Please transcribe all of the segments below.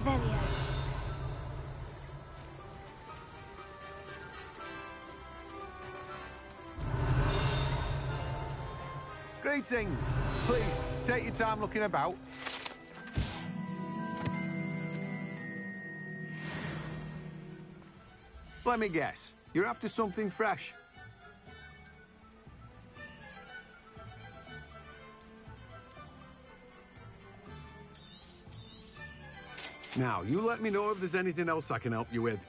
Revelio. Greetings. Please, take your time looking about. Let me guess. You're after something fresh. Now, you let me know if there's anything else I can help you with.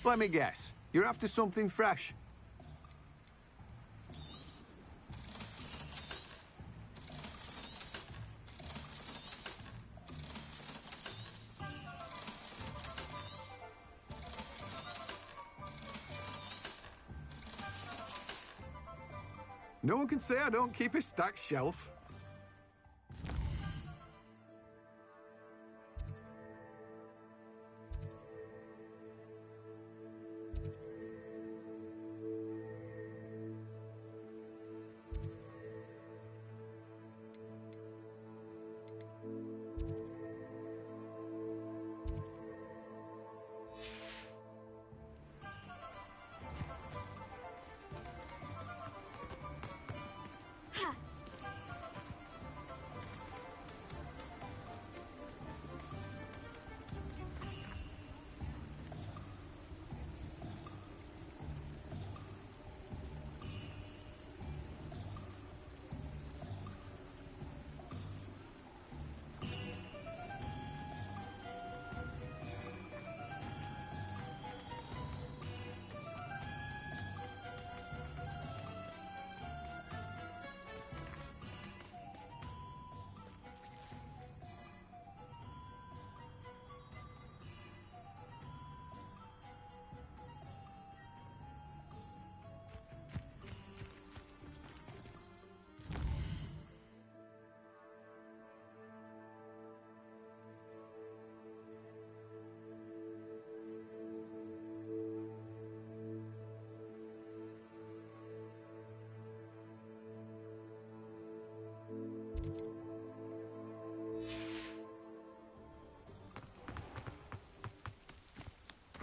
Let me guess. You're after something fresh. No one can say I don't keep a stacked shelf.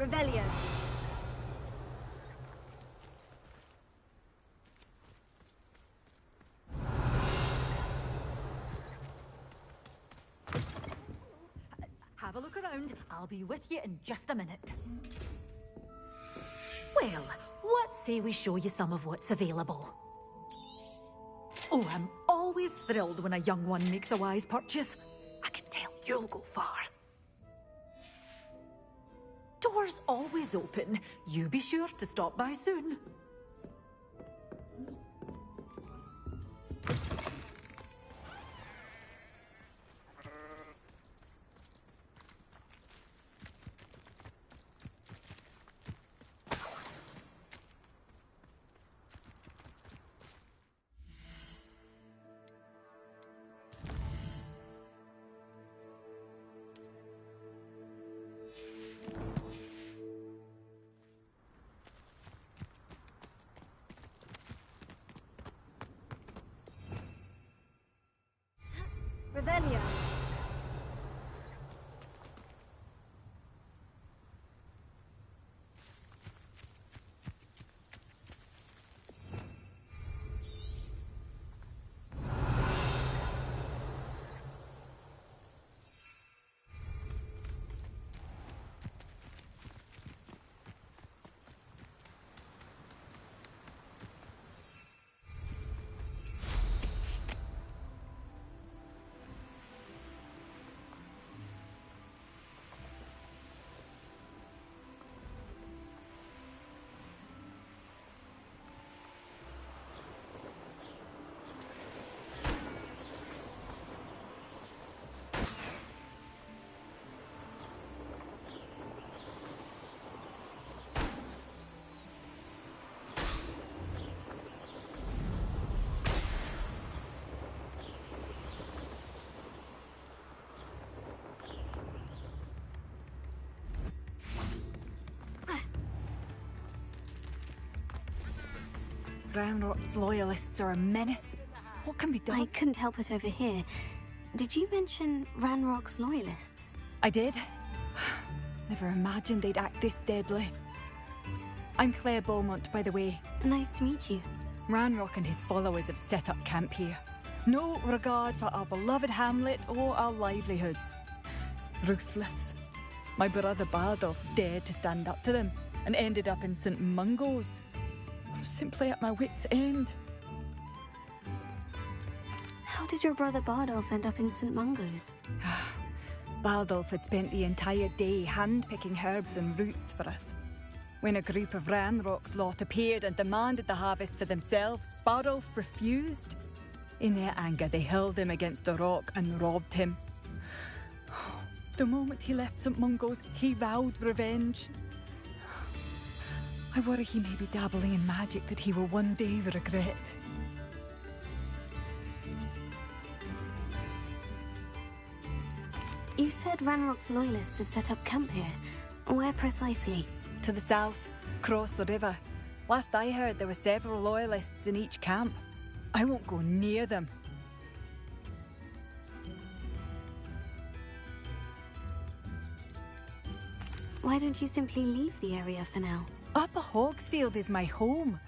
Revelio. Have a look around. I'll be with you in just a minute. Well, what say we show you some of what's available? Oh, I'm always thrilled when a young one makes a wise purchase. I can tell you'll go far. Doors always open. You be sure to stop by soon. Revelio. Ranrock's loyalists are a menace. What can be done? I couldn't help but overhear. Did you mention Ranrock's loyalists? I did. Never imagined they'd act this deadly. I'm Claire Beaumont, by the way. Nice to meet you. Ranrock and his followers have set up camp here. No regard for our beloved hamlet or our livelihoods. Ruthless. My brother Bardolph dared to stand up to them and ended up in St. Mungo's. I was simply at my wit's end. How did your brother Bardolph end up in St. Mungo's? Bardolph had spent the entire day hand-picking herbs and roots for us. When a group of Ranrock's lot appeared and demanded the harvest for themselves, Bardolph refused. In their anger, they hurled him against a rock and robbed him. The moment he left St. Mungo's, he vowed revenge. I worry he may be dabbling in magic that he will one day regret. You said Ranrock's loyalists have set up camp here. Where precisely? To the south, across the river. Last I heard, there were several loyalists in each camp. I won't go near them. Why don't you simply leave the area for now? Upper Hogsfield is my home.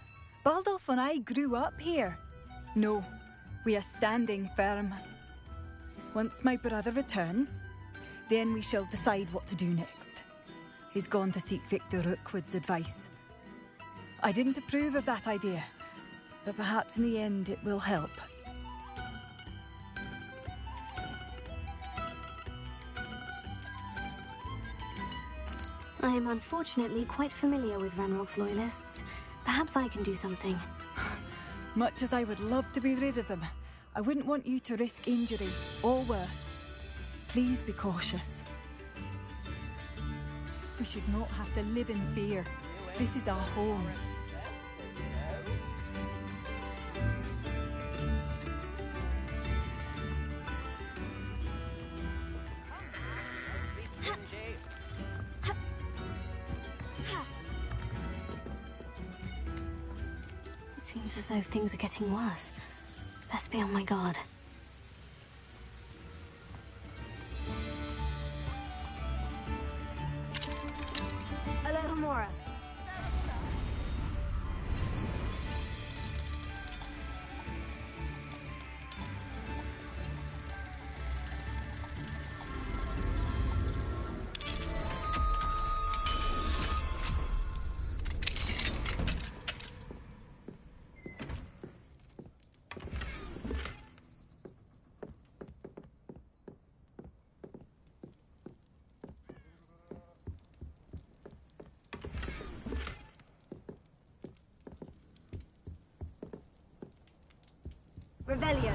Baldolph and I grew up here. No, we are standing firm. Once my brother returns, then we shall decide what to do next. He's gone to seek Victor Rookwood's advice. I didn't approve of that idea, but perhaps in the end it will help. I am unfortunately quite familiar with Ranrock's loyalists. Perhaps I can do something. Much as I would love to be rid of them, I wouldn't want you to risk injury, or worse. Please be cautious. We should not have to live in fear. This is our home. It seems as though things are getting worse. Best be on my guard. Alohomora. Revelio.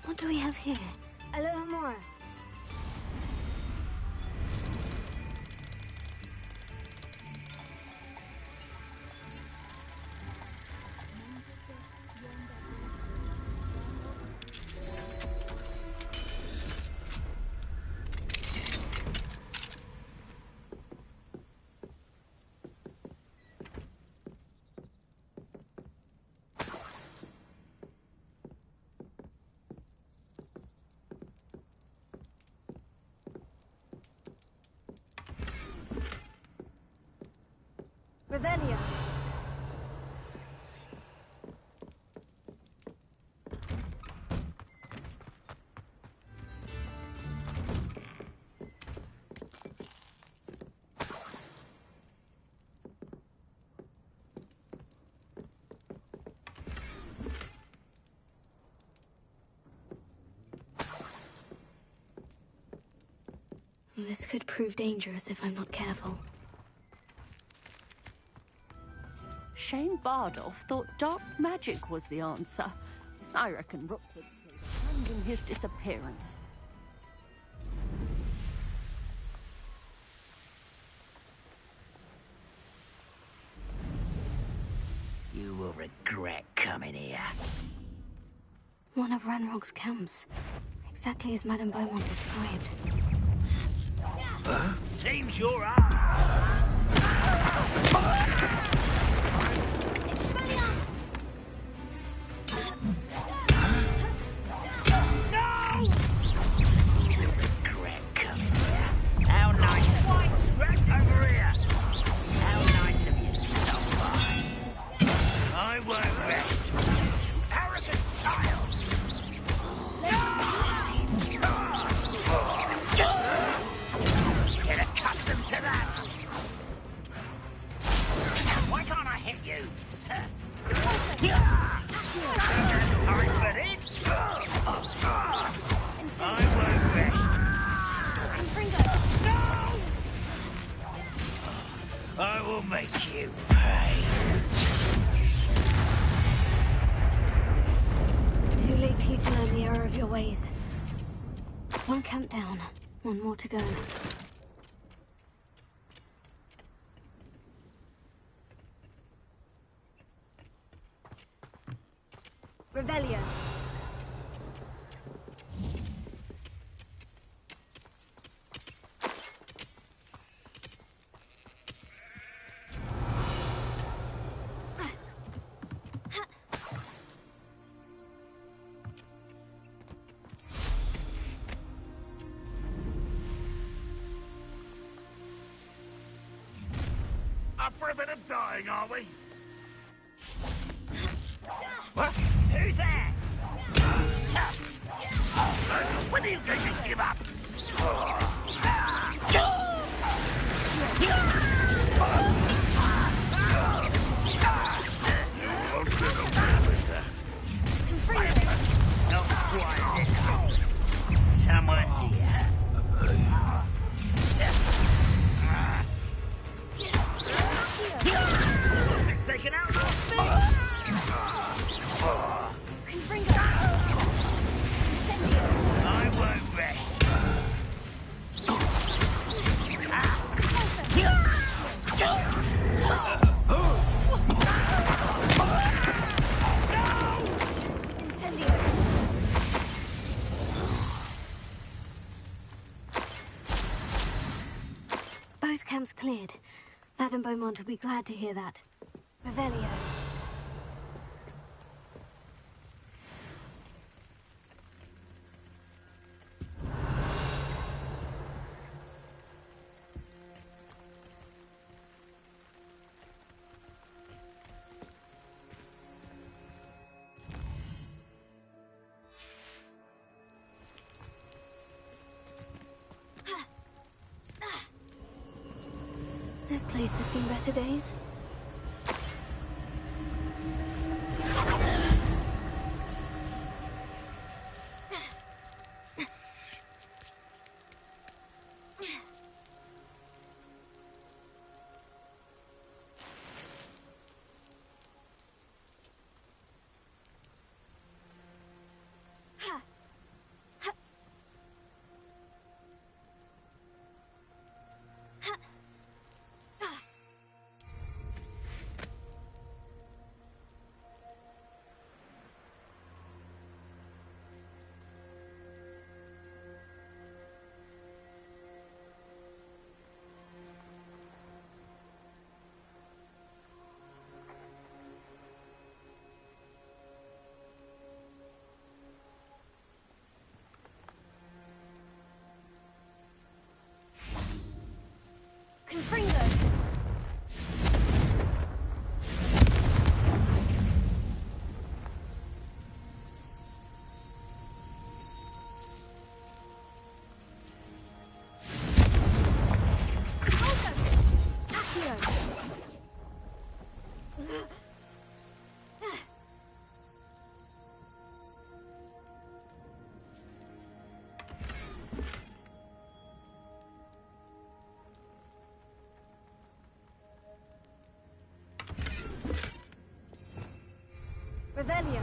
What do we have here? Alohomora. Revelio. This could prove dangerous if I'm not careful. Shane Bardolph thought dark magic was the answer. I reckon Rookwood played a hand in his disappearance. You will regret coming here. One of Ranrock's camps. Exactly as Madame Beaumont described. Seems you're up. How nice of you. Right over here. How nice of you to stop by. I won't rest. You arrogant child. Get accustomed to that. Why can't I hit you? Time for this. I won't rest. I will make you pay. Too late for you to learn the error of your ways. One camp down, one more to go. Revelio. Up for a bit of dying, are we? What? Who's there? When are you going to give up? Not quite. Someone's here. Taken out of me! I won't rest. Both camps cleared. Madame Beaumont will be glad to hear that. Revelio. This place has seen better days. Revelio.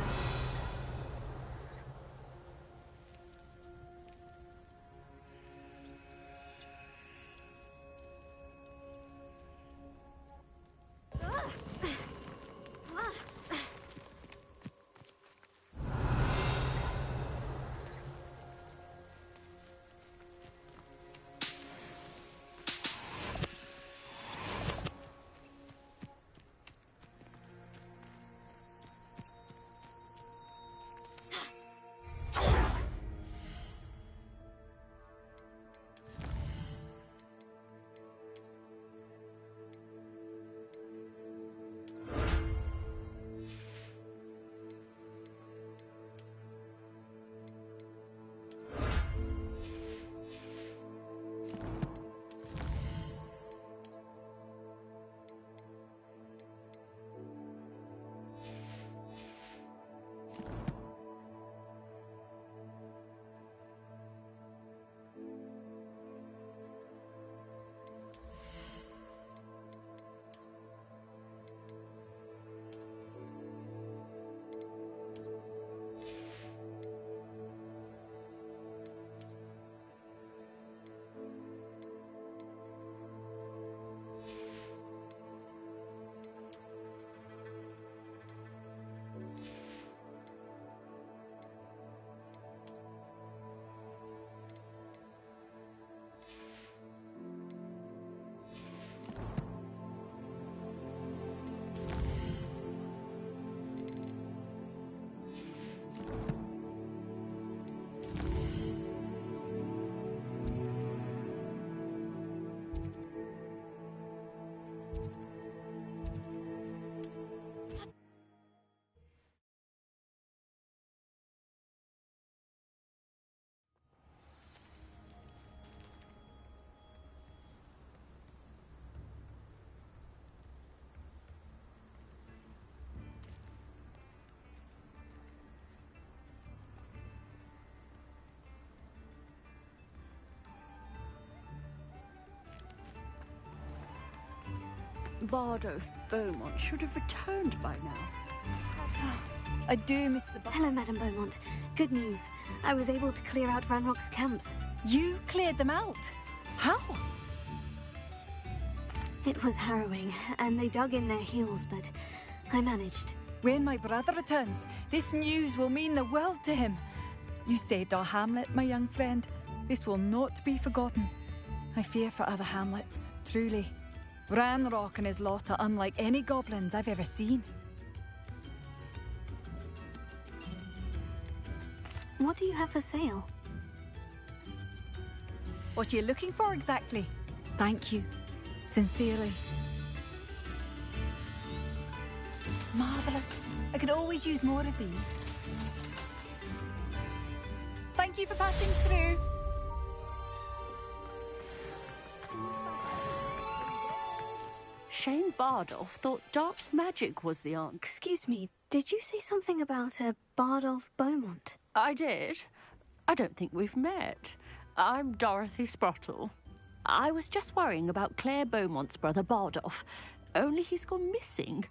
Bardo Beaumont should have returned by now. I do miss the Hello, Madame Beaumont. Good news. I was able to clear out Ranrock's camps. You cleared them out? How? It was harrowing, and they dug in their heels, but I managed. When my brother returns, this news will mean the world to him. You saved our hamlet, my young friend. This will not be forgotten. I fear for other hamlets, truly. Ranrock and his lot are unlike any goblins I've ever seen. What do you have for sale? What are you looking for exactly? Thank you. Sincerely. Marvellous. I could always use more of these. Thank you for passing through. Shane Bardolph thought dark magic was the answer. Excuse me, did you say something about a Bardolph Beaumont? I did. I don't think we've met. I'm Dorothy Sprottle. I was just worrying about Claire Beaumont's brother Bardolph, only he's gone missing.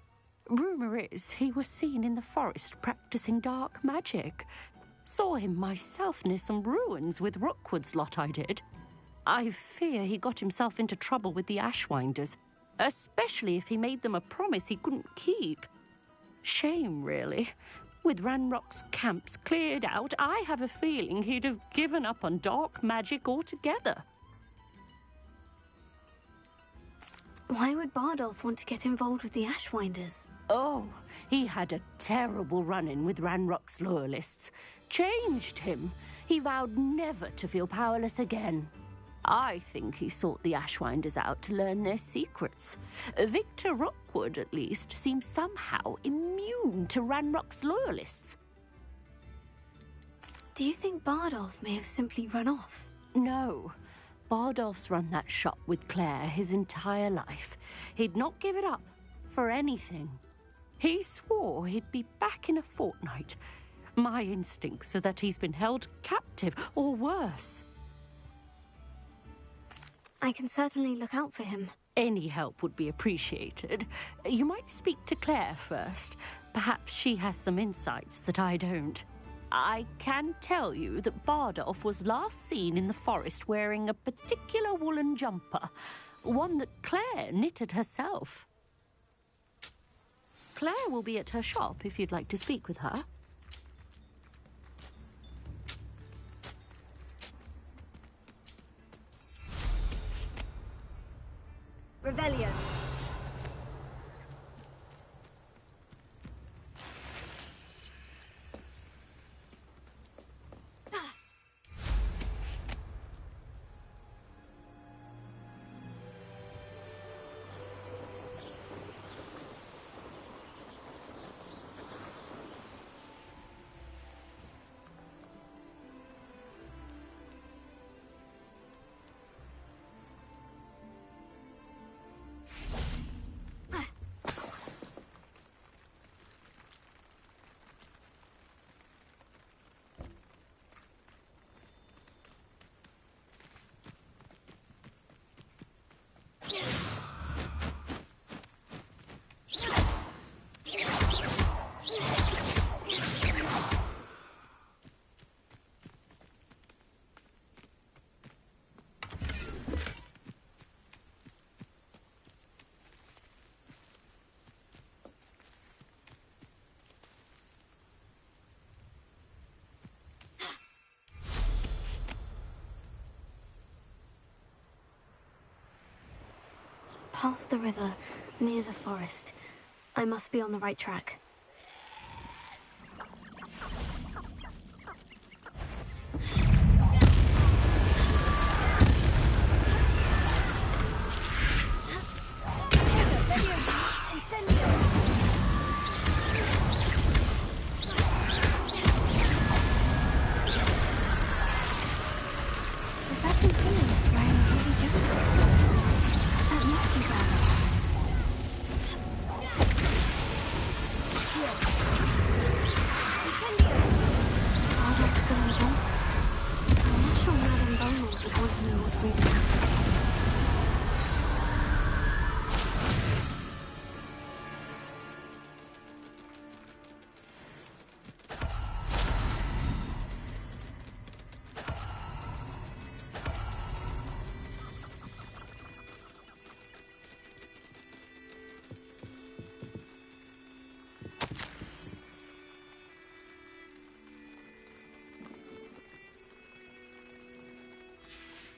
Rumour is he was seen in the forest practicing dark magic. Saw him myself near some ruins with Rookwood's lot I did. I fear he got himself into trouble with the Ashwinders, especially if he made them a promise he couldn't keep. Shame, really. With Ranrock's camps cleared out, I have a feeling he'd have given up on dark magic altogether. Why would Bardolph want to get involved with the Ashwinders? Oh, he had a terrible run-in with Ranrock's loyalists. Changed him. He vowed never to feel powerless again. I think he sought the Ashwinders out to learn their secrets. Victor Rookwood, at least, seems somehow immune to Ranrock's loyalists. Do you think Bardolph may have simply run off? No. Bardolph's run that shop with Claire his entire life. He'd not give it up for anything. He swore he'd be back in a fortnight. My instincts are that he's been held captive, or worse. I can certainly look out for him. Any help would be appreciated. You might speak to Claire first. Perhaps she has some insights that I don't. I can tell you that Bardolph was last seen in the forest wearing a particular woolen jumper, one that Claire knitted herself. Claire will be at her shop if you'd like to speak with her. Revelio. Past the river, near the forest. I must be on the right track. Is that influence wearing a heavy jumper? That must be bad.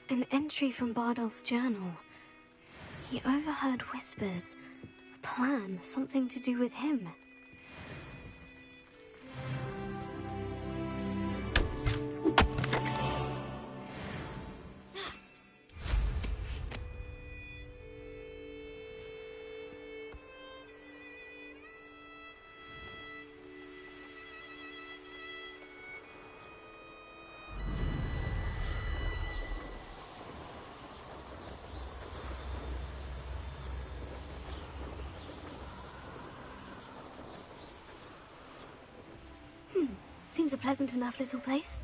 An entry from Bardolph's journal. He overheard whispers. A plan, something to do with him. Seems a pleasant enough little place.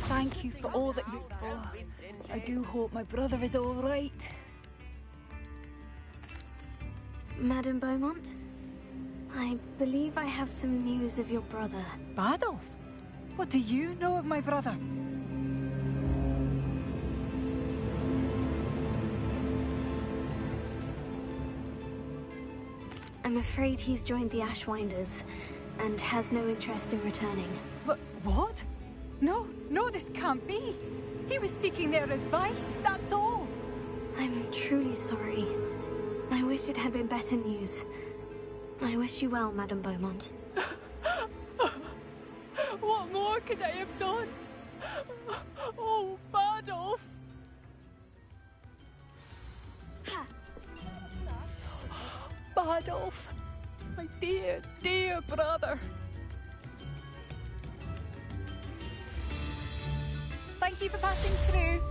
Thank you for all that you... Oh, I do hope my brother is all right. Madame Beaumont, I believe I have some news of your brother. Bardolph? What do you know of my brother? I'm afraid he's joined the Ashwinders and has no interest in returning. What? No, this can't be. He was seeking their advice, that's all. I'm truly sorry. I wish it had been better news. I wish you well, Madame Beaumont. What more could I have done? Oh, Bardolph! Bardolph, my dear, dear brother. Thank you for passing through.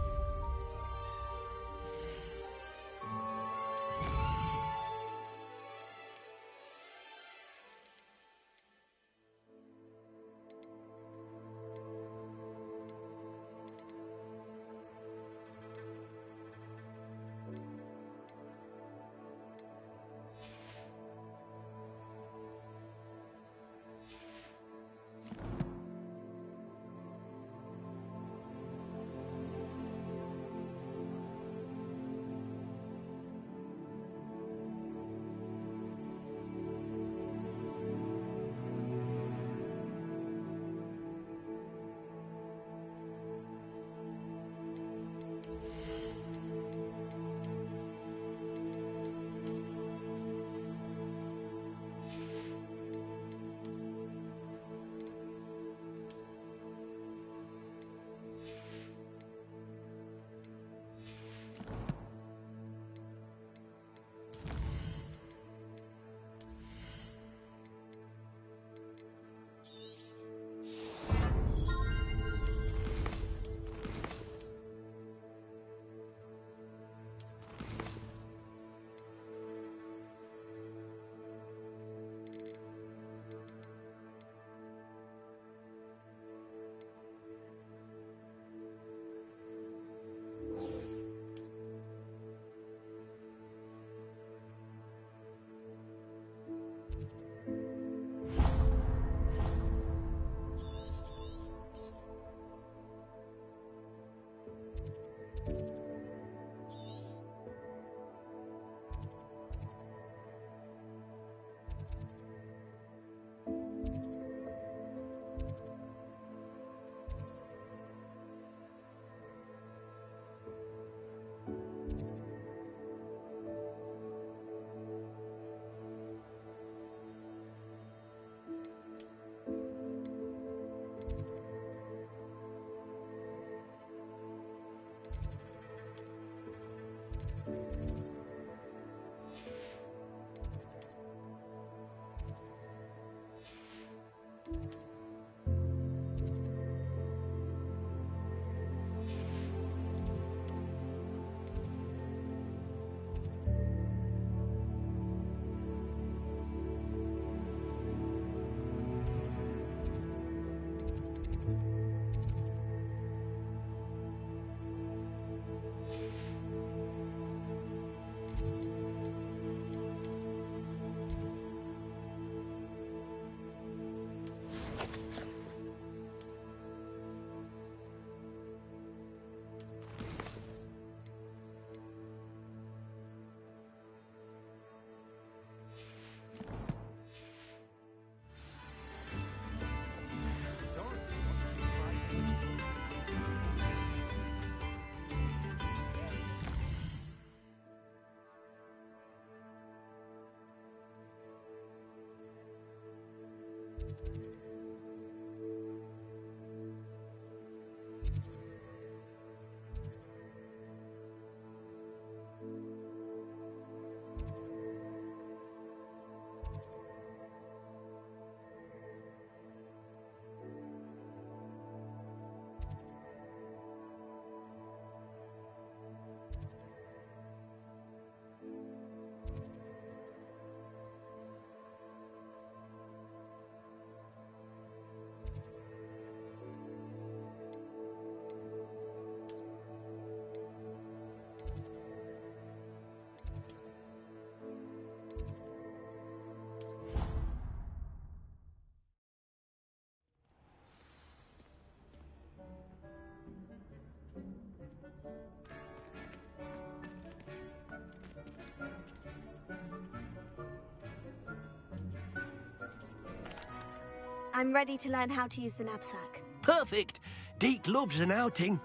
I'm ready to learn how to use the knapsack. Perfect. Deke loves an outing.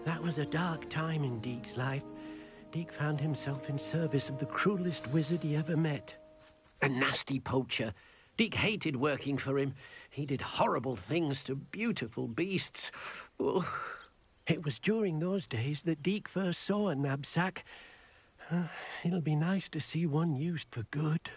That was a dark time in Deke's life. Deke found himself in service of the cruelest wizard he ever met. A nasty poacher. Deke hated working for him. He did horrible things to beautiful beasts. Oh. It was during those days that Deke first saw a knapsack. It'll be nice to see one used for good.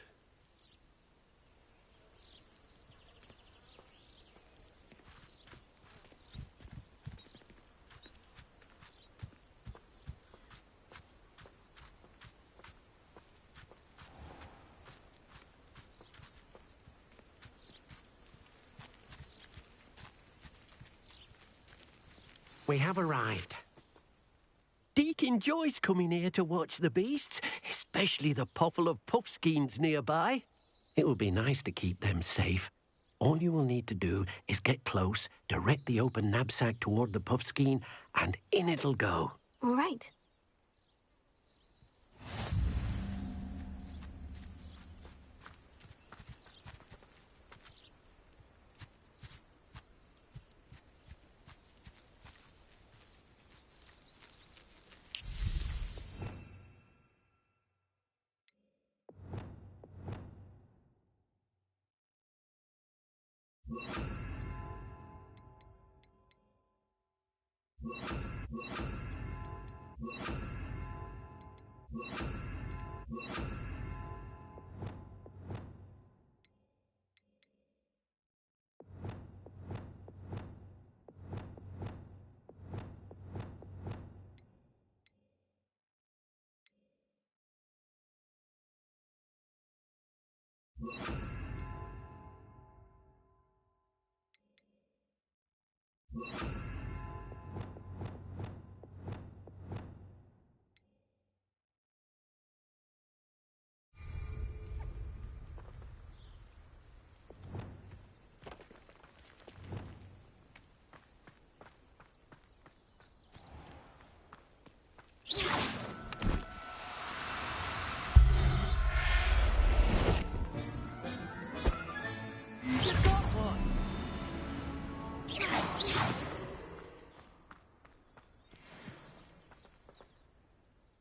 We have arrived. Deke enjoys coming here to watch the beasts, especially the potful of puffskeins nearby. It will be nice to keep them safe. All you will need to do is get close, direct the open knapsack toward the puffskein, and in it'll go. All right.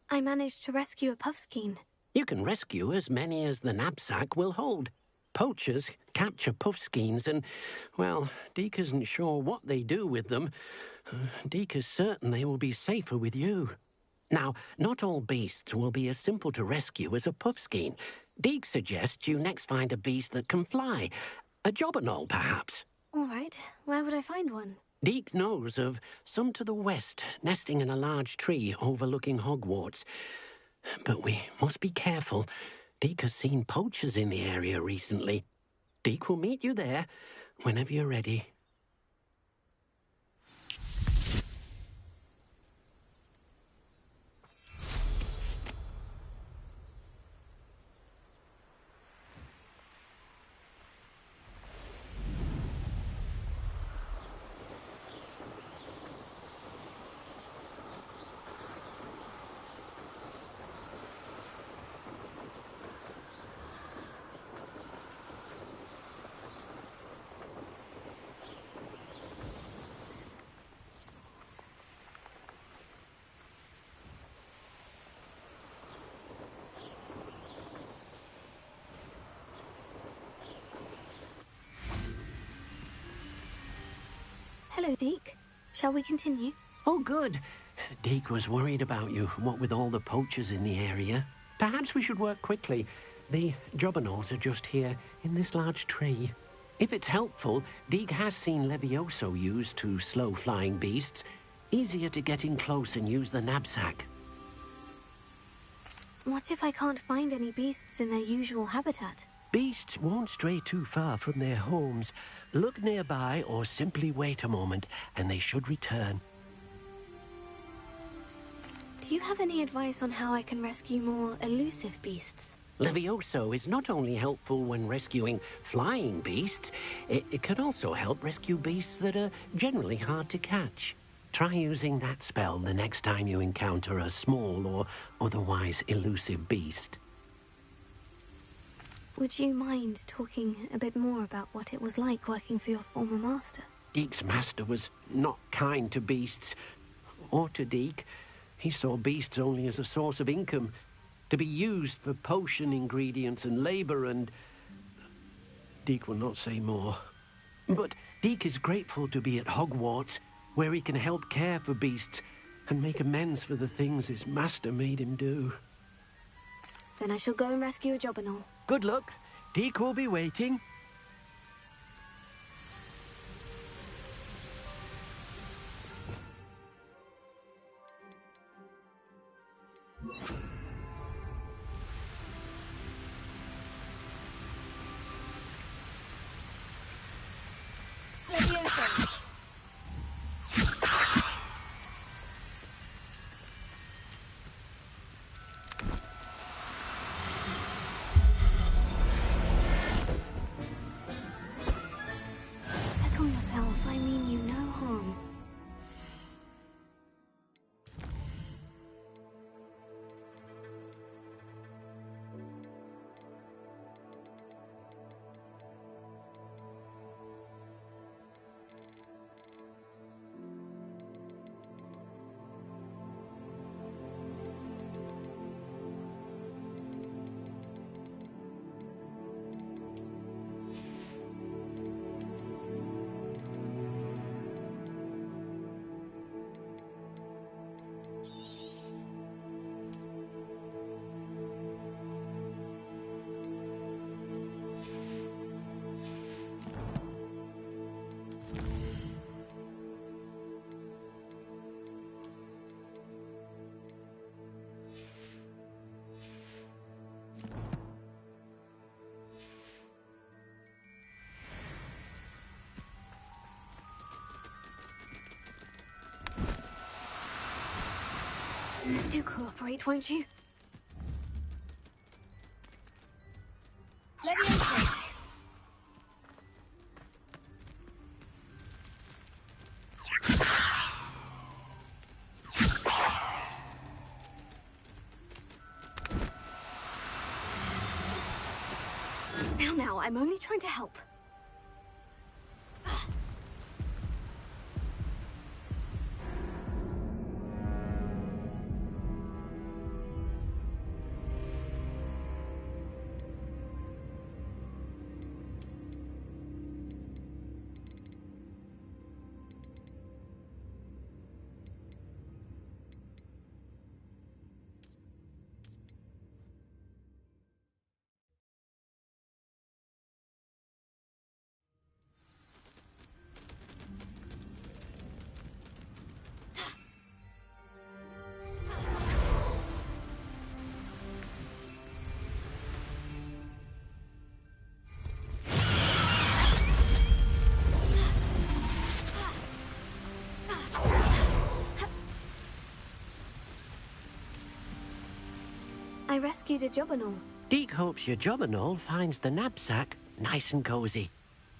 I managed to rescue a puffskein. You can rescue as many as the knapsack will hold. Poachers capture puffskeins and, well, Deke isn't sure what they do with them. Deke is certain they will be safer with you. Now, not all beasts will be as simple to rescue as a puffskein. Deke suggests you next find a beast that can fly. A jobberknoll, perhaps. All right, where would I find one? Deke knows of some to the west, nesting in a large tree overlooking Hogwarts. But we must be careful. Deke has seen poachers in the area recently. Deke will meet you there whenever you're ready. Hello, Deke. Shall we continue? Oh, good. Deke was worried about you, what with all the poachers in the area. Perhaps we should work quickly. The jobberknolls are just here, in this large tree. If it's helpful, Deke has seen Levioso used to slow flying beasts. Easier to get in close and use the knapsack. What if I can't find any beasts in their usual habitat? Beasts won't stray too far from their homes. Look nearby or simply wait a moment, and they should return. Do you have any advice on how I can rescue more elusive beasts? Levioso is not only helpful when rescuing flying beasts, it can also help rescue beasts that are generally hard to catch. Try using that spell the next time you encounter a small or otherwise elusive beast. Would you mind talking a bit more about what it was like working for your former master? Deke's master was not kind to beasts, or to Deke. He saw beasts only as a source of income, to be used for potion ingredients and labor, and Deke will not say more. But Deke is grateful to be at Hogwarts, where he can help care for beasts and make amends for the things his master made him do. Then I shall go and rescue a jobberknoll. Good luck. Deke will be waiting. Levioso! Settle yourself. I mean you no harm. Do cooperate, won't you? Levioso! Now, I'm only trying to help. I rescued a jobberknoll. Deke hopes your jobberknoll finds the knapsack nice and cozy.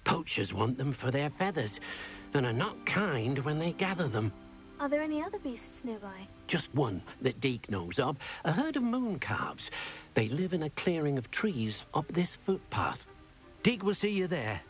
Poachers want them for their feathers, and are not kind when they gather them. Are there any other beasts nearby? Just one that Deke knows of, a herd of moon calves. They live in a clearing of trees up this footpath. Deke will see you there.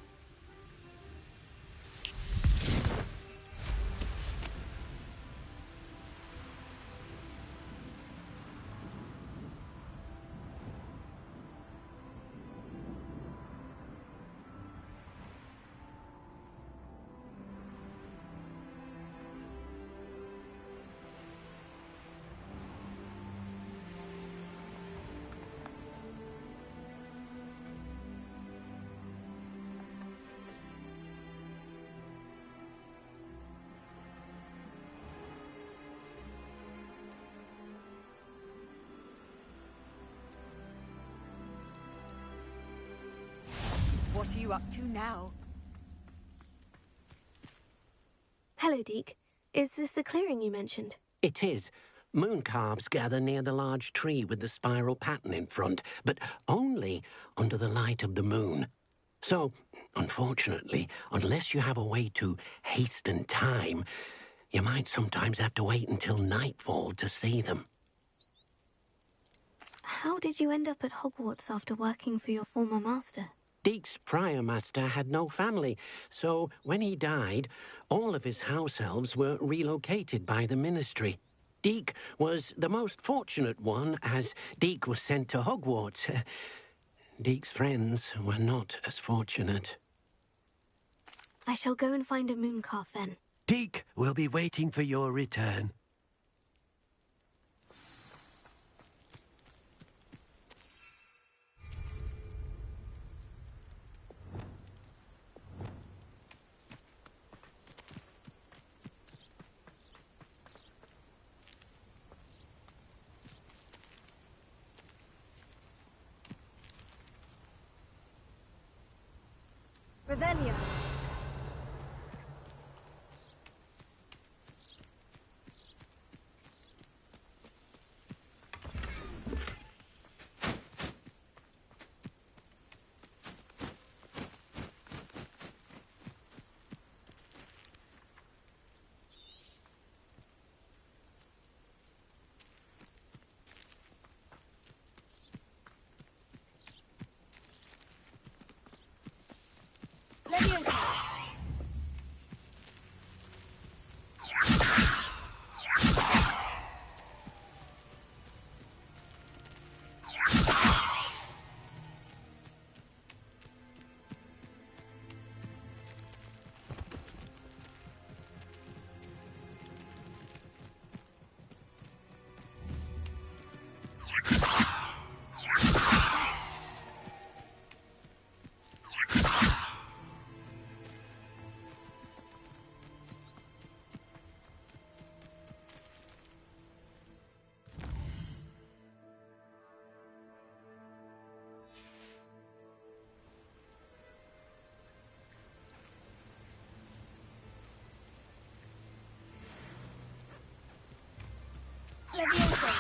What are you up to now? Hello, Deke. Is this the clearing you mentioned? It is. Moon calves gather near the large tree with the spiral pattern in front, but only under the light of the moon. So, unfortunately, unless you have a way to hasten time, you might sometimes have to wait until nightfall to see them. How did you end up at Hogwarts after working for your former master? Deke's prior master had no family, so when he died, all of his house elves were relocated by the ministry. Deke was the most fortunate one, as Deke was sent to Hogwarts. Deke's friends were not as fortunate. I shall go and find a mooncalf then. Deke will be waiting for your return. Revelio. Leviosa. Leviosa.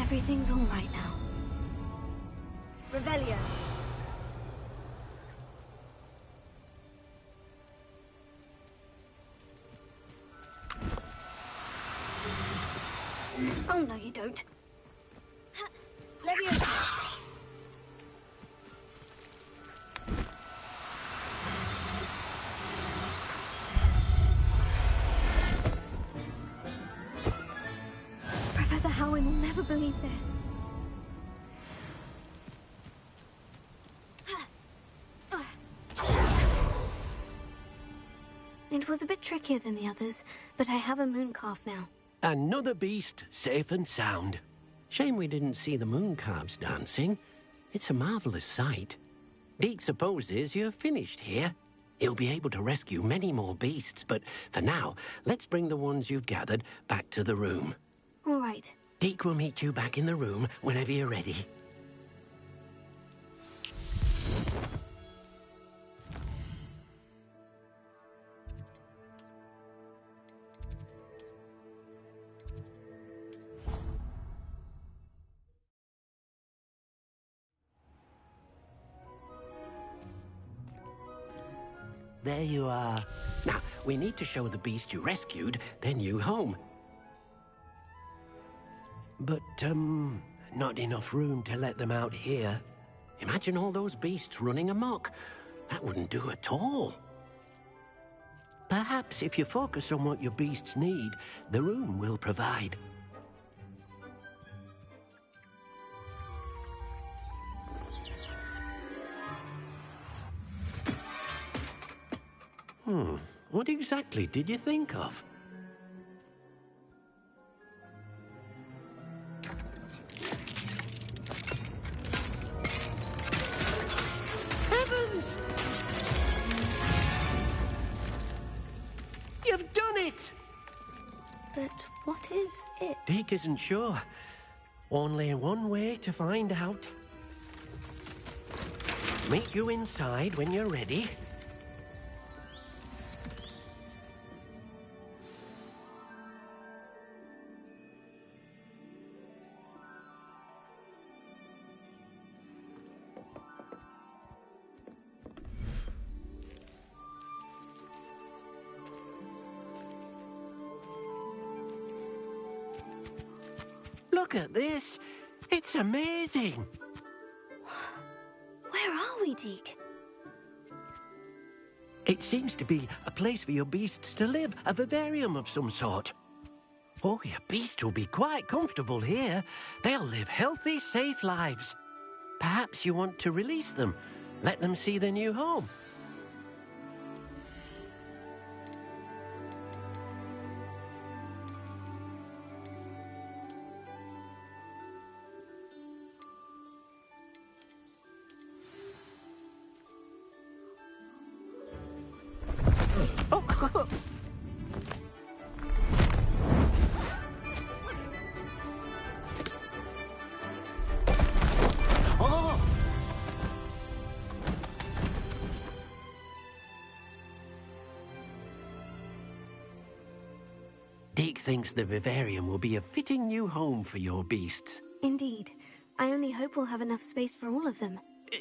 Everything's all right now. Revelio. Oh, no, you don't. Leviosa. Professor Howin will never believe this. It was a bit trickier than the others, but I have a mooncalf now. Another beast, safe and sound. Shame we didn't see the moon calves dancing. It's a marvelous sight. Deke supposes you're finished here. He'll be able to rescue many more beasts, but for now, let's bring the ones you've gathered back to the room. All right. Deke will meet you back in the room whenever you're ready. there you are. Now, we need to show the beast you rescued their new home. But, not enough room to let them out here. Imagine all those beasts running amok. That wouldn't do at all. Perhaps if you focus on what your beasts need, the room will provide. What exactly did you think of? Heavens! You've done it! But what is it? Deke isn't sure. Only one way to find out. Meet you inside when you're ready. Look at this. It's amazing. Where are we, Deke? It seems to be a place for your beasts to live, a vivarium of some sort. Oh, your beasts will be quite comfortable here. They'll live healthy, safe lives. Perhaps you want to release them, let them see their new home. Deke thinks the vivarium will be a fitting new home for your beasts. Indeed. I only hope we'll have enough space for all of them.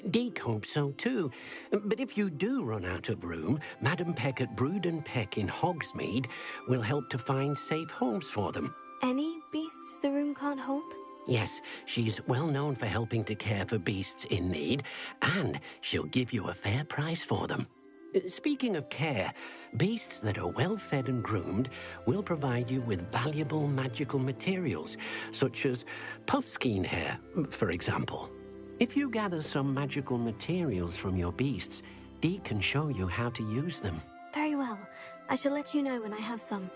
Deke hopes so too. But if you do run out of room, Madam Peck at Brood and Peck in Hogsmeade will help to find safe homes for them. Any beasts the room can't hold? Yes, she's well known for helping to care for beasts in need, and she'll give you a fair price for them. Speaking of care, beasts that are well fed and groomed will provide you with valuable magical materials, such as puffskein hair, for example. If you gather some magical materials from your beasts, Dee can show you how to use them. Very well. I shall let you know when I have some.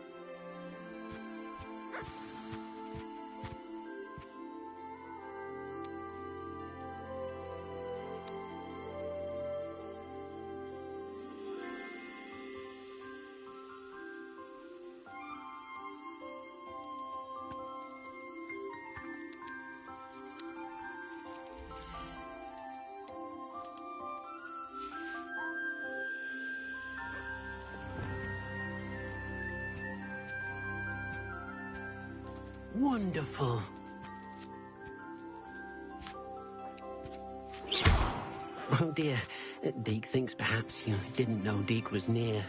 Wonderful. Oh dear, Deke thinks perhaps you didn't know Deke was near.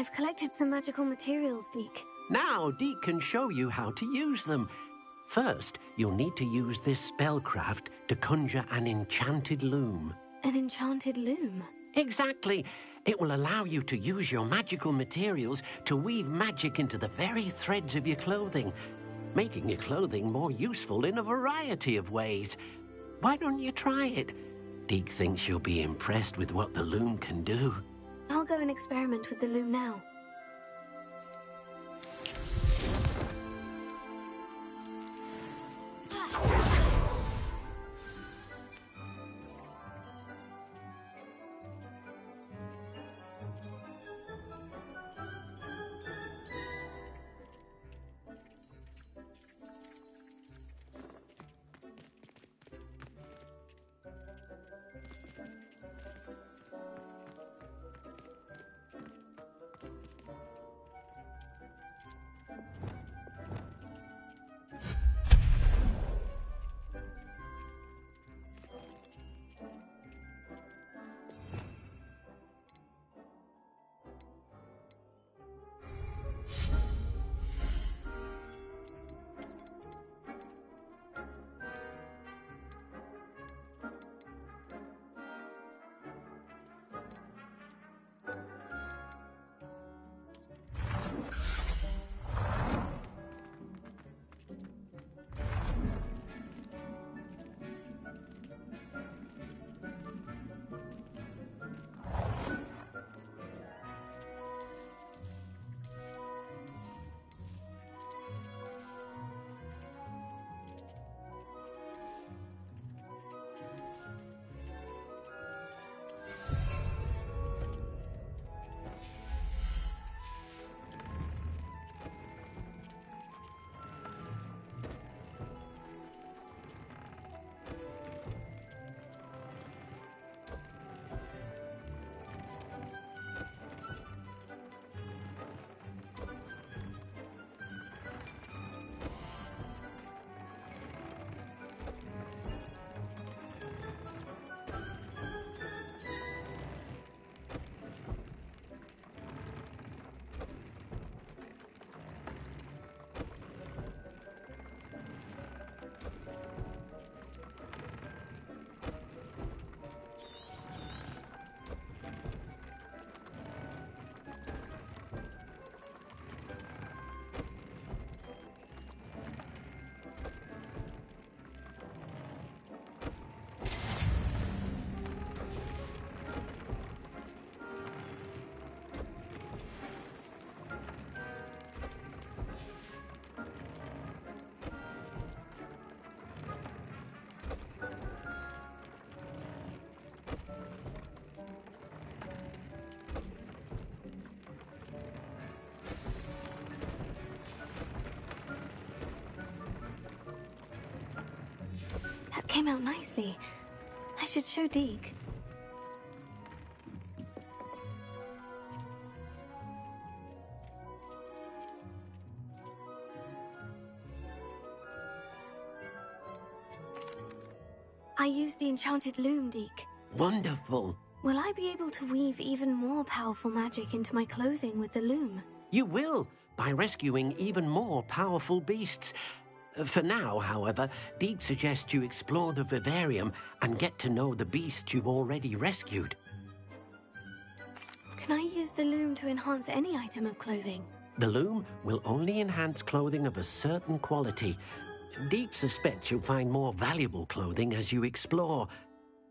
I've collected some magical materials, Deke. Now, Deke can show you how to use them. First, you'll need to use this spellcraft to conjure an enchanted loom. An enchanted loom? Exactly. It will allow you to use your magical materials to weave magic into the very threads of your clothing, making your clothing more useful in a variety of ways. Why don't you try it? Deke thinks you'll be impressed with what the loom can do. I'll go and experiment with the loom now. That came out nicely. I should show Deke. I used the enchanted loom, Deke. Wonderful. Will I be able to weave even more powerful magic into my clothing with the loom? You will, by rescuing even more powerful beasts. For now, however, Deke suggests you explore the vivarium and get to know the beasts you've already rescued. Can I use the loom to enhance any item of clothing? The loom will only enhance clothing of a certain quality. Deke suspects you'll find more valuable clothing as you explore.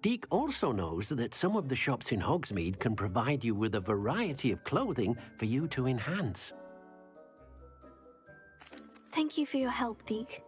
Deke also knows that some of the shops in Hogsmeade can provide you with a variety of clothing for you to enhance. Thank you for your help, Deke.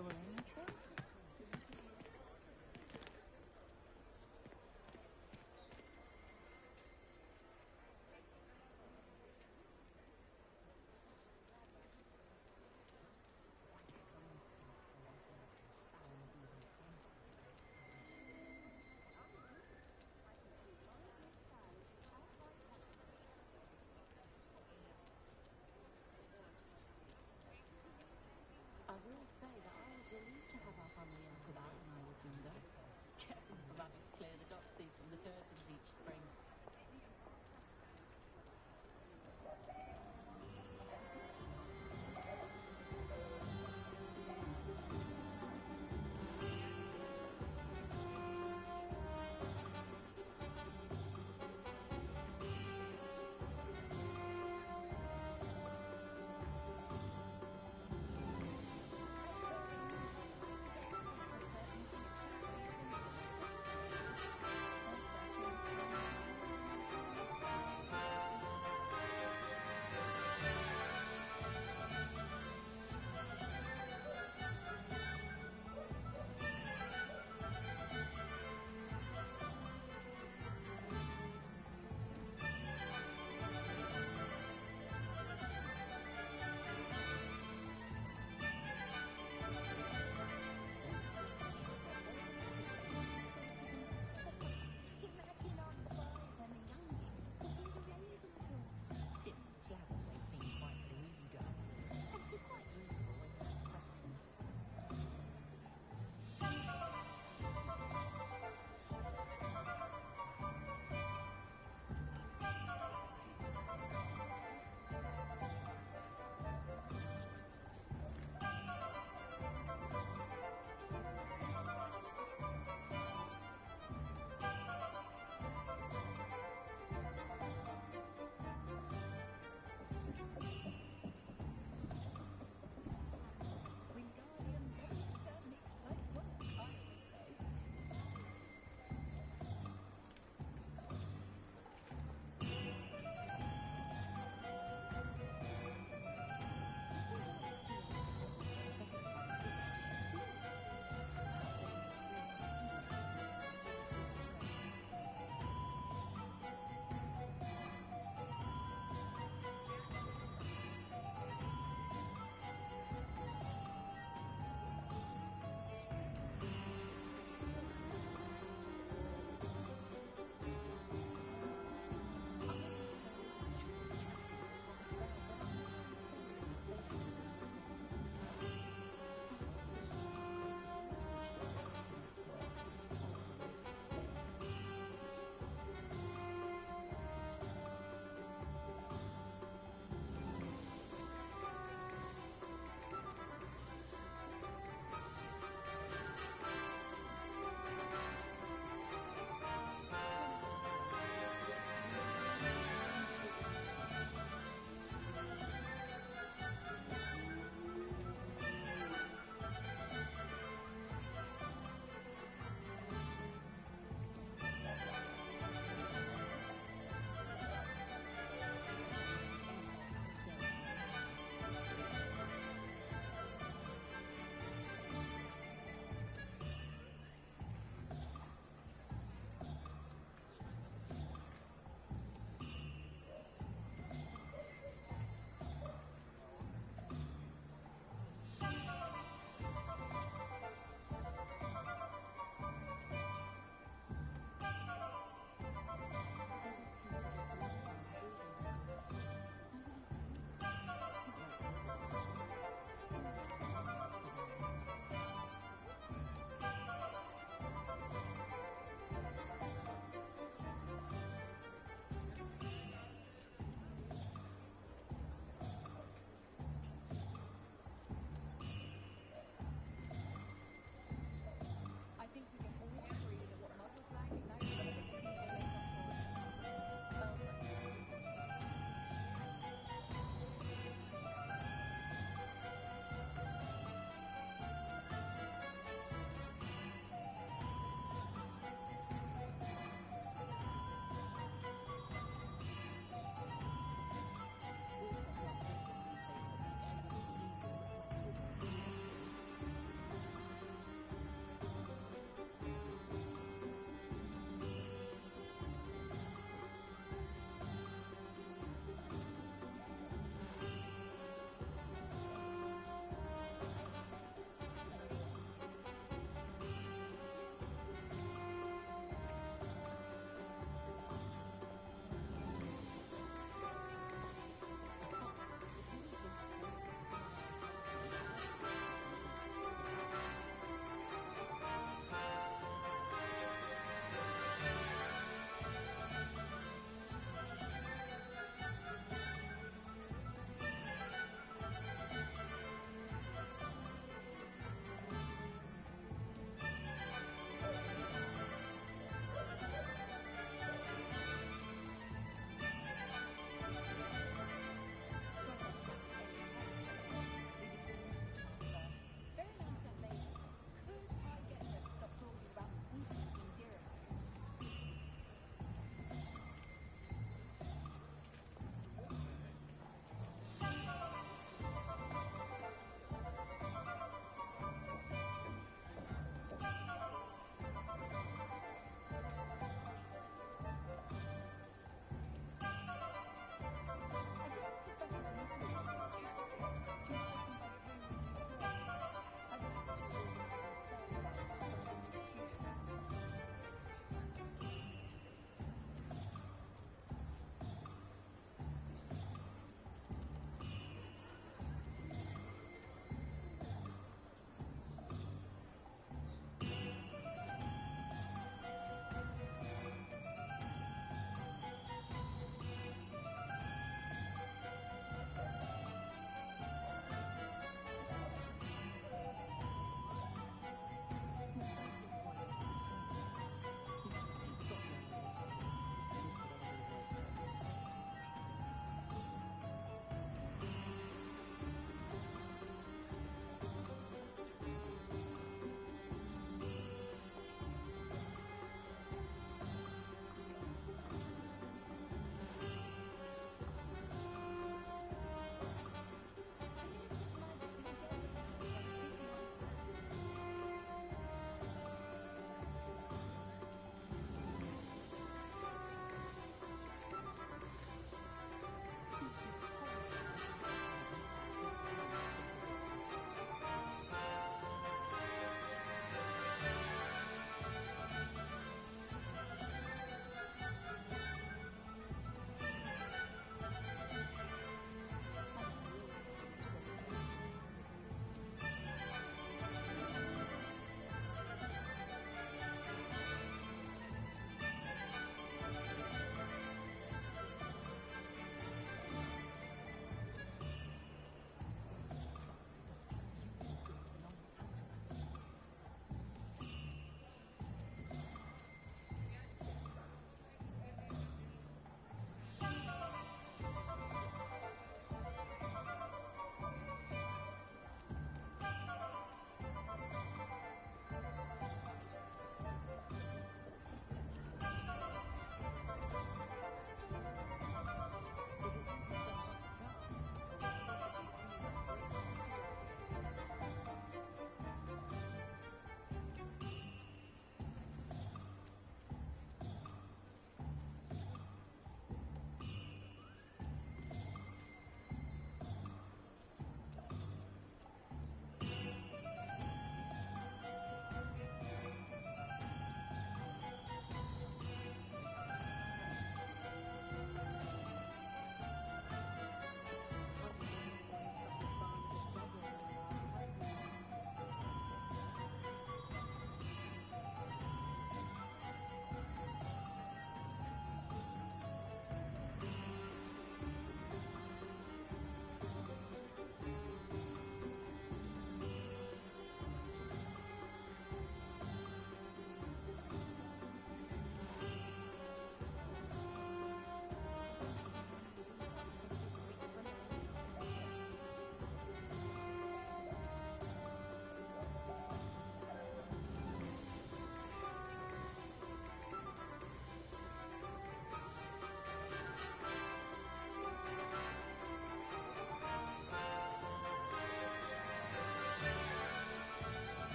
I will say that I was relieved to have our family out about when I was younger. Caring for having to clear the doxies from the curtains each spring.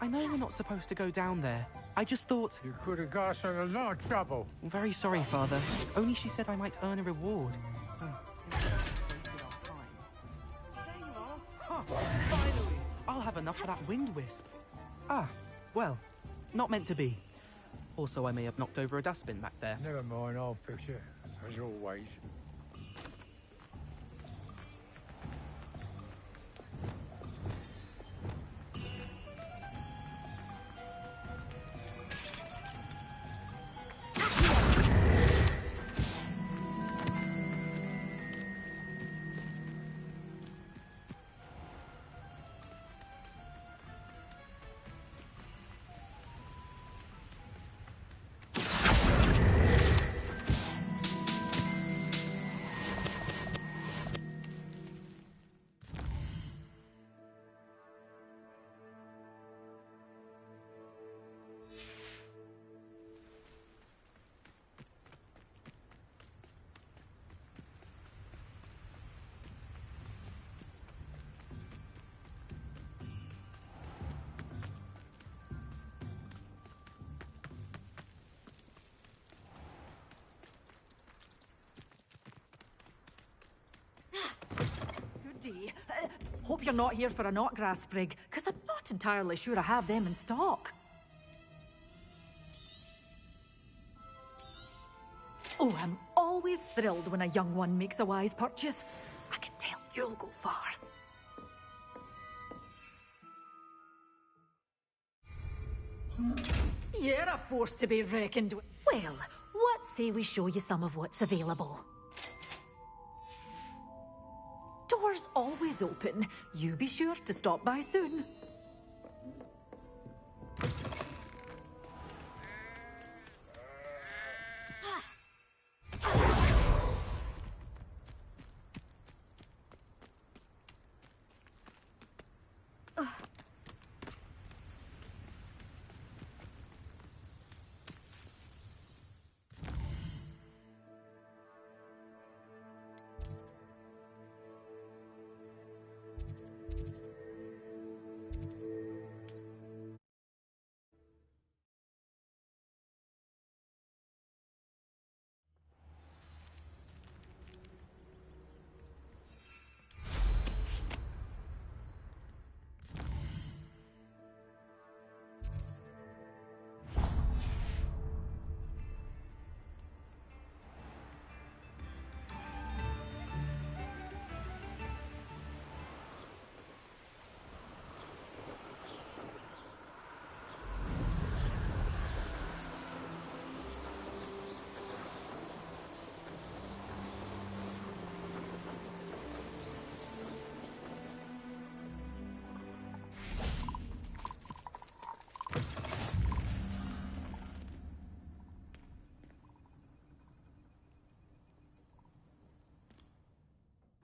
I know we're not supposed to go down there. I just thought... You could have got us in a lot of trouble. I'm very sorry, Father. Only she said I might earn a reward. Oh. There you are. Huh. Finally. I'll have enough for that wind wisp. Ah, well, not meant to be. Also, I may have knocked over a dustbin back there. Never mind, I'll fix it, as always. Hope you're not here for a knotgrass sprig, because I'm not entirely sure I have them in stock. Oh, I'm always thrilled when a young one makes a wise purchase. I can tell you'll go far. You're a force to be reckoned with. Well, what say we show you some of what's available? Doors always open. You be sure to stop by soon.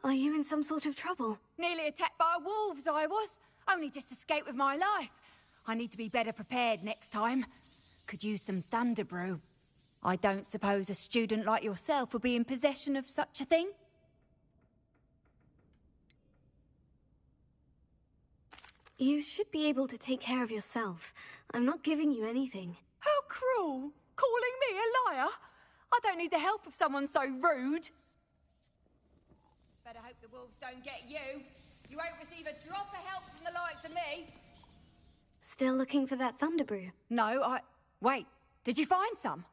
Are you in some sort of trouble? Nearly attacked by wolves, I was. Only just escaped with my life. I need to be better prepared next time. Could use some thunder brew. I don't suppose a student like yourself would be in possession of such a thing? You should be able to take care of yourself. I'm not giving you anything. How cruel! Calling me a liar? I don't need the help of someone so rude. Better hope the wolves don't get you. You won't receive a drop of help from the likes of me. Still looking for that thunder brew? No, Wait, did you find some?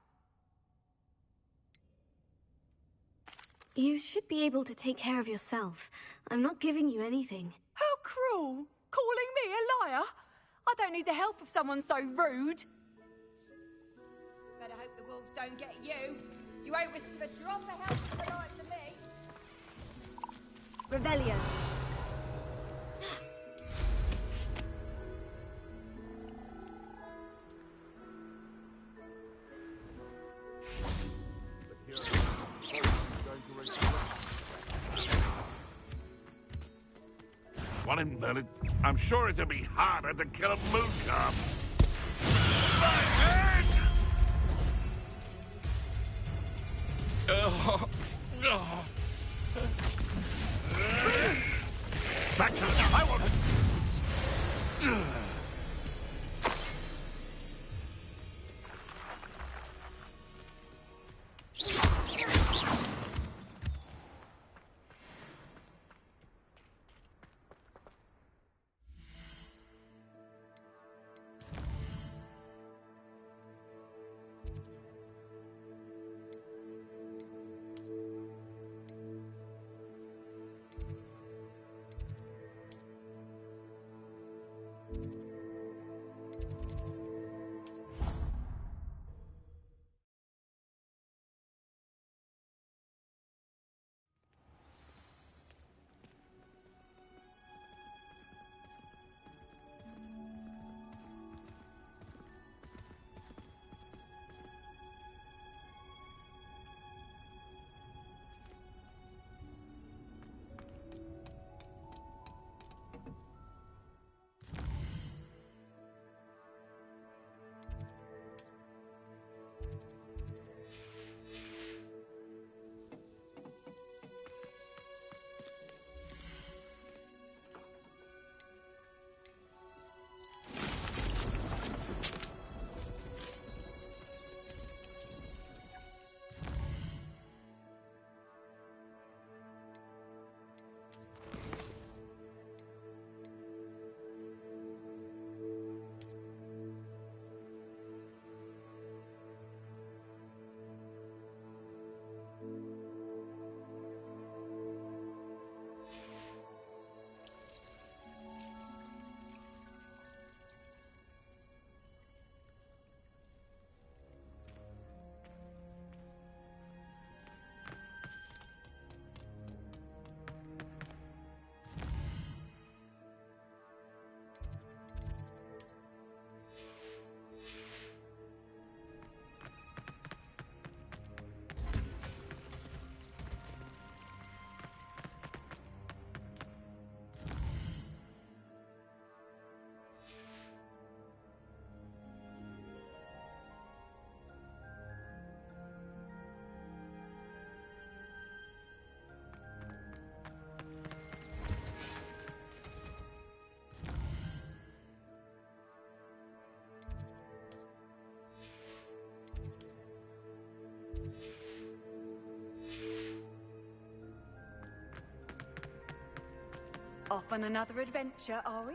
You should be able to take care of yourself. I'm not giving you anything. How cruel! Calling me a liar? I don't need the help of someone so rude. Better hope the wolves don't get you. You won't receive a drop of help from the likes of me. Revelio. Well, I'm sure it'll be harder to kill a moon calf. My head! Back to the... I want... Off on another adventure, are we?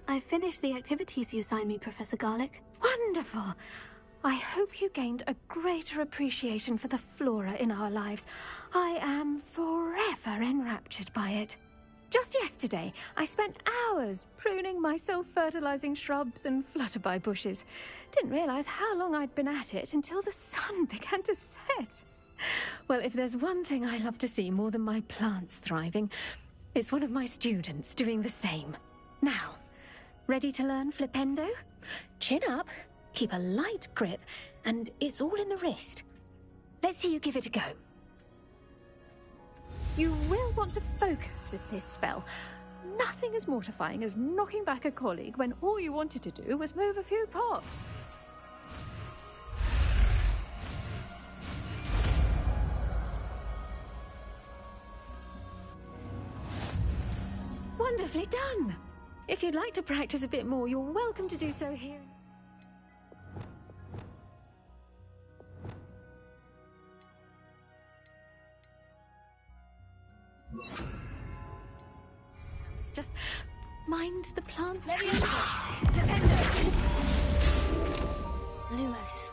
I finished the activities you assigned me, Professor Garlic. Wonderful. I hope you gained a greater appreciation for the flora in our lives. I am forever enraptured by it. Just yesterday, I spent hours pruning my self-fertilizing shrubs and flutterby bushes. Didn't realize how long I'd been at it until the sun began to set. Well, if there's one thing I love to see more than my plants thriving, it's one of my students doing the same. Now, ready to learn Flipendo? Chin up, keep a light grip, and it's all in the wrist. Let's see you give it a go. You will want to focus with this spell. Nothing as mortifying as knocking back a colleague when all you wanted to do was move a few pots. Wonderfully done! If you'd like to practice a bit more, you're welcome to do so here. Just mind the plants. Lumos.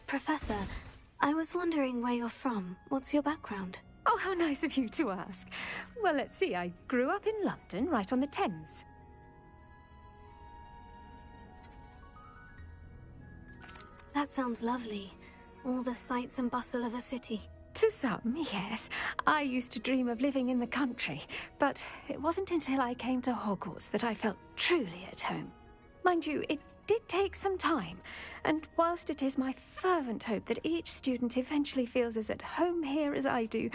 Professor, I was wondering where you're from. What's your background? Oh, how nice of you to ask. Well, let's see. I grew up in London, right on the Thames. That sounds lovely. All the sights and bustle of a city. To some, yes. I used to dream of living in the country, but it wasn't until I came to Hogwarts that I felt truly at home. Mind you, it did take some time, and whilst it is my fervent hope that each student eventually feels as at home here as I do,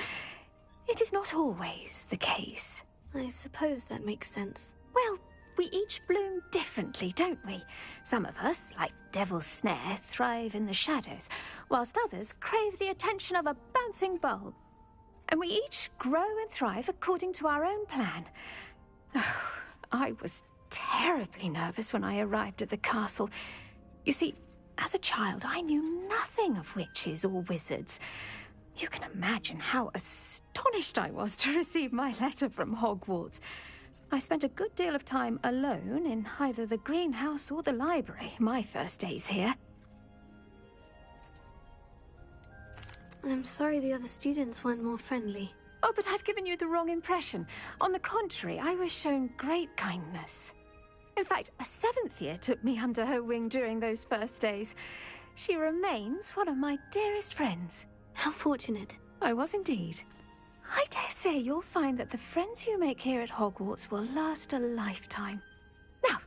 it is not always the case. I suppose that makes sense. Well, we each bloom differently, don't we? Some of us, like Devil's Snare, thrive in the shadows, whilst others crave the attention of a bouncing bulb. And we each grow and thrive according to our own plan. Oh, I was terribly nervous when I arrived at the castle. You see, as a child, I knew nothing of witches or wizards. You can imagine how astonished I was to receive my letter from Hogwarts. I spent a good deal of time alone in either the greenhouse or the library my first days here. I'm sorry the other students weren't more friendly. Oh, but I've given you the wrong impression. On the contrary, I was shown great kindness. In fact, a 7th year took me under her wing during those first days. She remains one of my dearest friends. How fortunate. I was indeed. I dare say you'll find that the friends you make here at Hogwarts will last a lifetime. Now,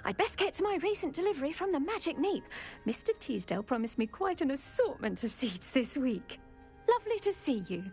I'd best get to my recent delivery from the Magic Neep. Mr. Teasdale promised me quite an assortment of seeds this week. Lovely to see you.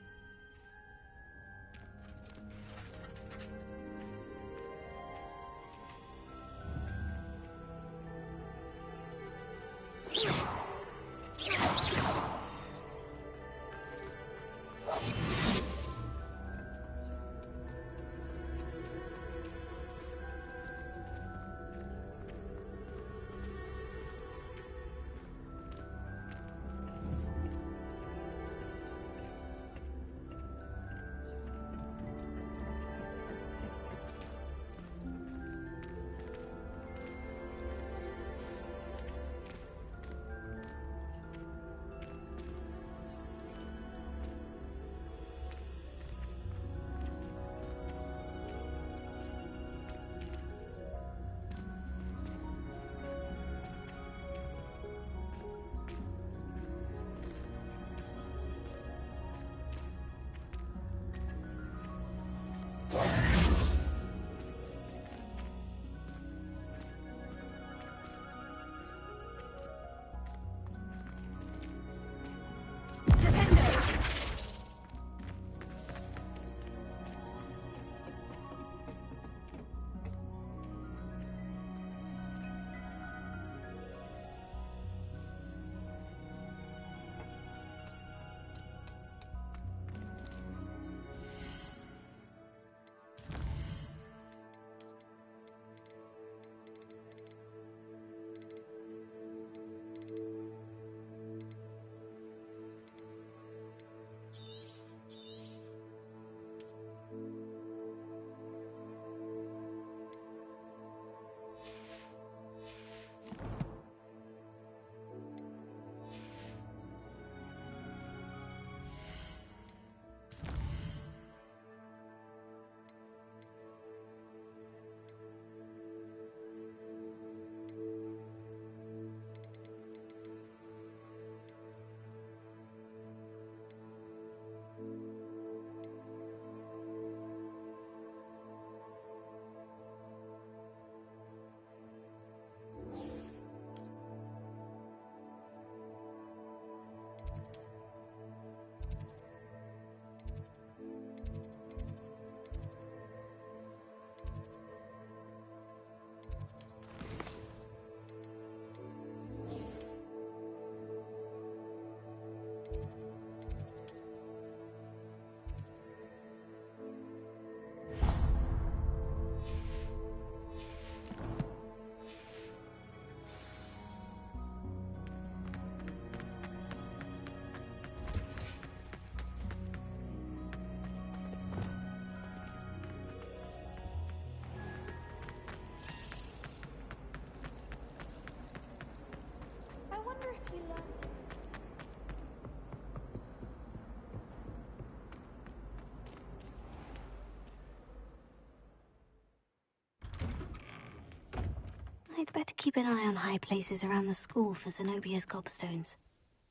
better keep an eye on high places around the school for Zenobia's gobstones.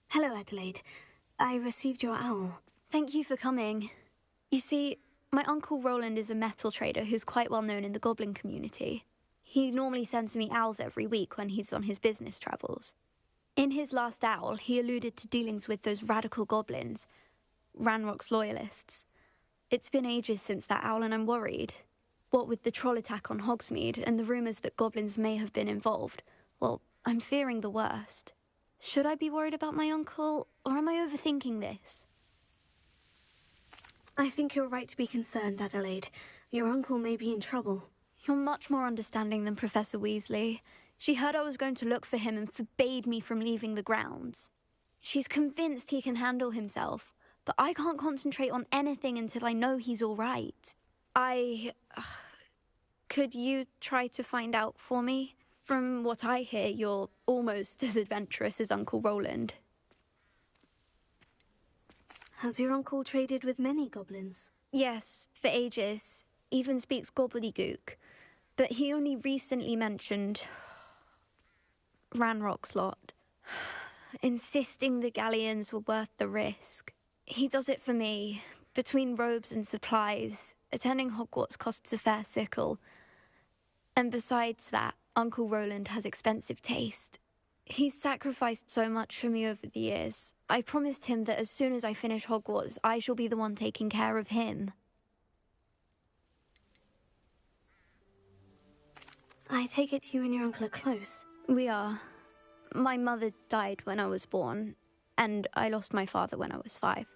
Hello, Adelaide. I received your owl. Thank you for coming. You see, my Uncle Roland is a metal trader who's quite well known in the goblin community. He normally sends me owls every week when he's on his business travels. In his last owl, he alluded to dealings with those radical goblins, Ranrock's loyalists. It's been ages since that owl and I'm worried. What with the troll attack on Hogsmeade and the rumours that goblins may have been involved, well, I'm fearing the worst. Should I be worried about my uncle, or am I overthinking this? I think you're right to be concerned, Adelaide. Your uncle may be in trouble. You're much more understanding than Professor Weasley. She heard I was going to look for him and forbade me from leaving the grounds. She's convinced he can handle himself, but I can't concentrate on anything until I know he's all right. Could you try to find out for me? From what I hear, you're almost as adventurous as Uncle Roland. Has your uncle traded with many goblins? Yes, for ages. Even speaks gobbledygook. But he only recently mentioned Ranrock's lot, insisting the galleons were worth the risk. He does it for me. Between robes and supplies, attending Hogwarts costs a fair sickle. And besides that, Uncle Roland has expensive taste. He's sacrificed so much for me over the years. I promised him that as soon as I finish Hogwarts, I shall be the one taking care of him. I take it you and your uncle are close. We are. My mother died when I was born, and I lost my father when I was 5.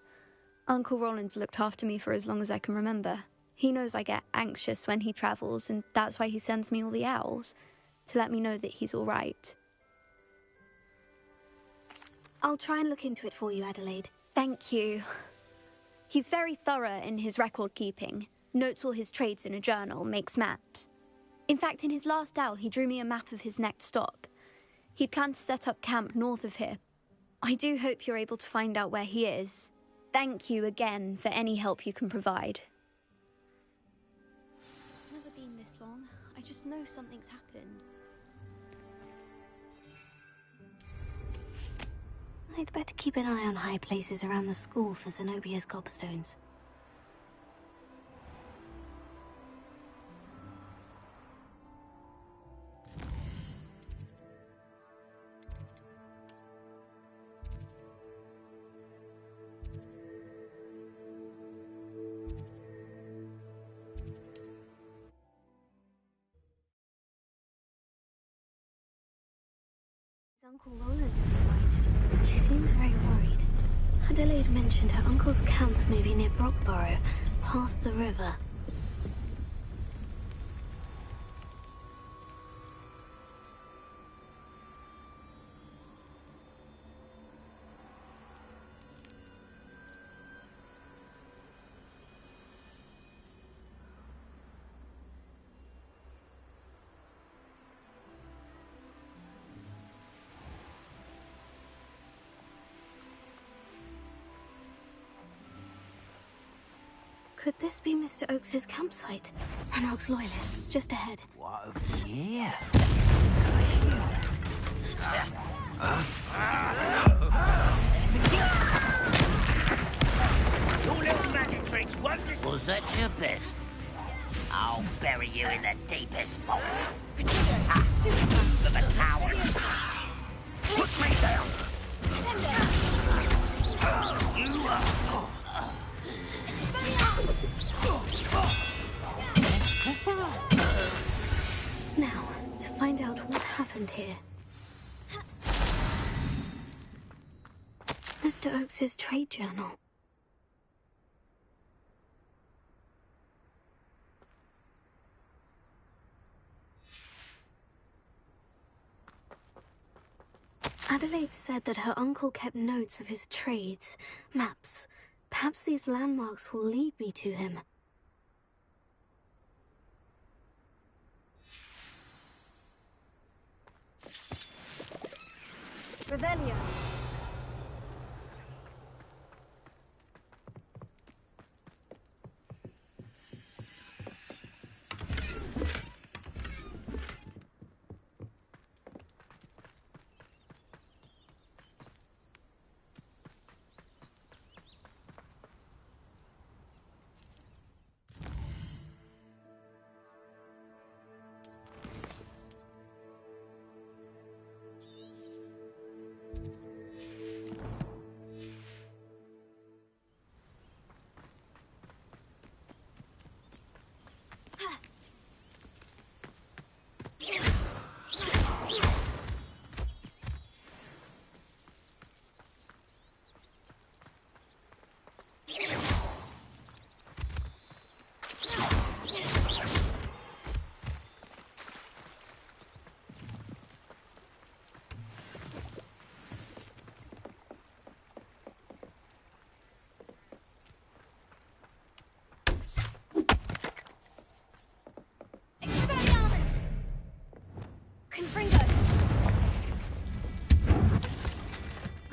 Uncle Roland's looked after me for as long as I can remember. He knows I get anxious when he travels, and that's why he sends me all the owls, to let me know that he's all right. I'll try and look into it for you, Adelaide. Thank you. He's very thorough in his record keeping, notes all his trades in a journal, makes maps. In fact, in his last owl, he drew me a map of his next stop. He'd planned to set up camp north of here. I do hope you're able to find out where he is. Thank you again for any help you can provide. It's never been this long. I just know something's happened. I'd better keep an eye on high places around the school for Zenobia's gobstones. Uncle Roland is all right. She seems very worried. Adelaide mentioned her uncle's camp may be near Brockborough, past the river. Could this be Mr. Oakes's campsite? Ranrock's loyalists, just ahead. What over here? Your little magic tricks won't... Was that your best? I'll bury you in the deepest vault. Of a tower. Put me down. You are... Now, to find out what happened here. Mr. Oakes's trade journal. Adelaide said that her uncle kept notes of his trades, maps. Perhaps these landmarks will lead me to him. Revelio.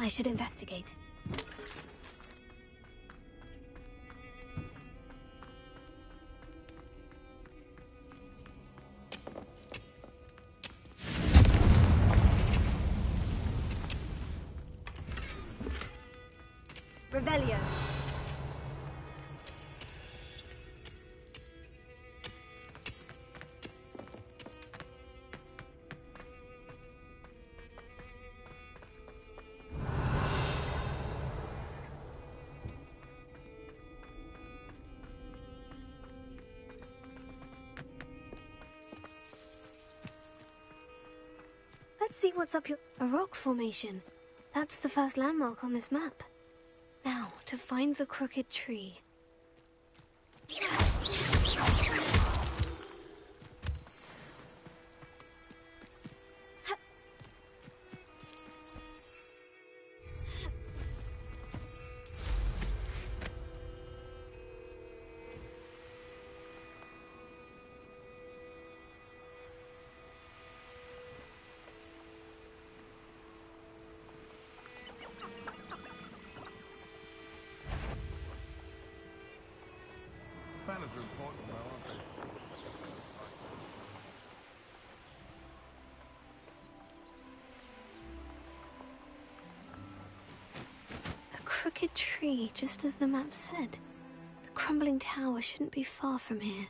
I should investigate. Revelio. Let's see what's up your... A rock formation. That's the first landmark on this map. Now, to find the crooked tree. Banners are important now, aren't they? A crooked tree, just as the map said. The crumbling tower shouldn't be far from here.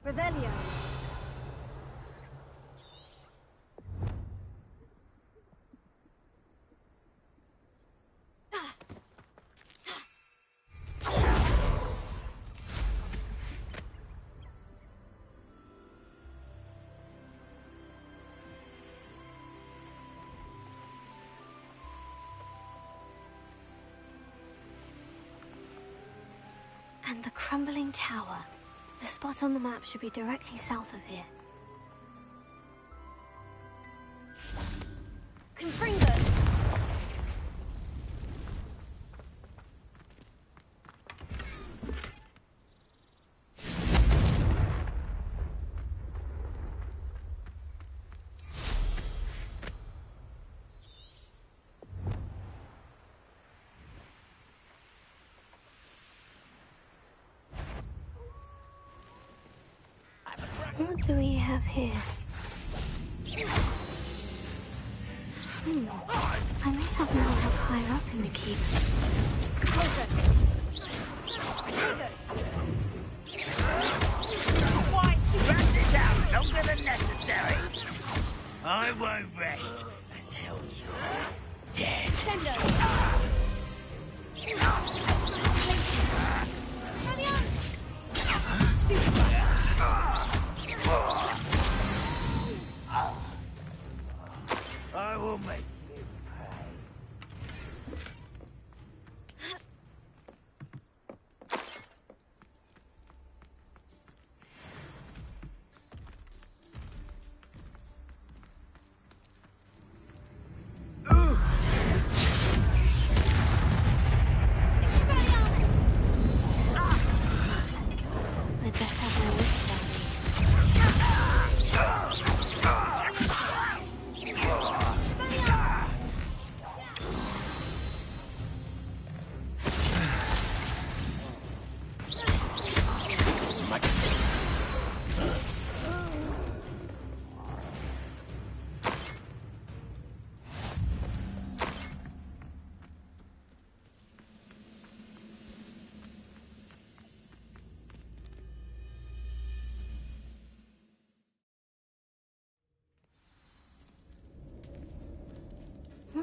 Revelio. And the crumbling tower. The spot on the map should be directly south of here. Confringo. What do we have here? I may have known up higher up in the keep. Drag this out longer than necessary. I won't rest until you're dead. I will make you pay.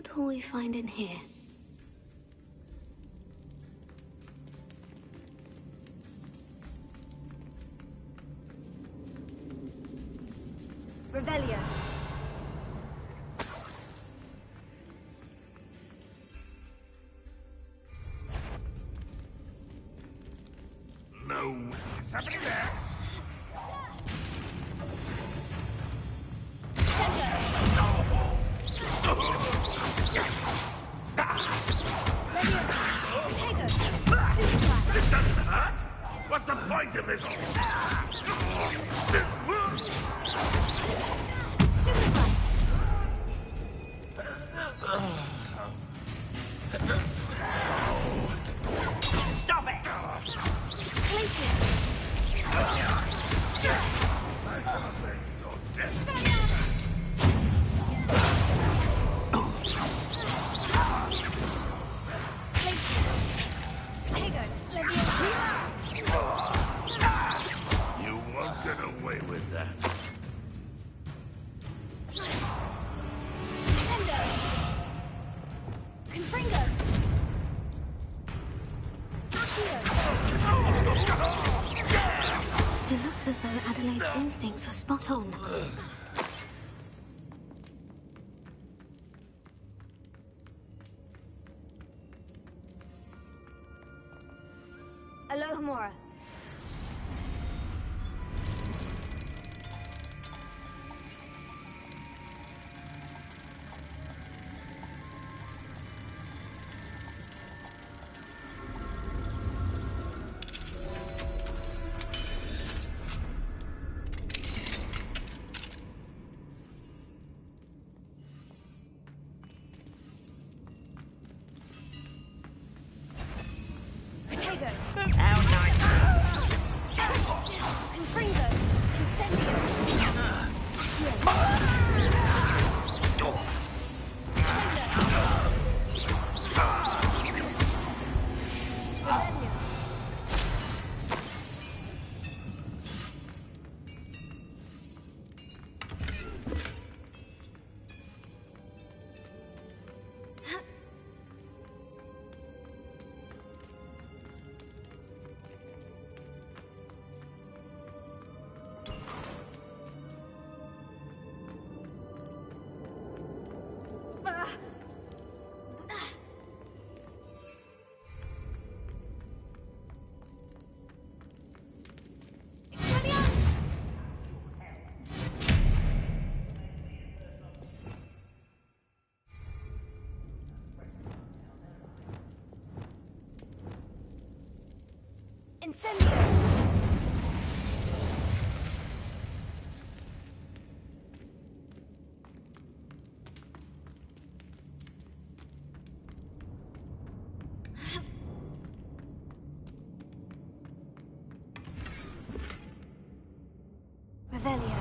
What will we find in here? Revelio. No. Is somebody there? This doesn't hurt. What's the point of this all? Stop it! You won't get away with that. It looks as though Adelaide's instincts were spot on. Alohomora. Protego. How nice. Confringo. Incendio. Revelio. Incendio. Revelio.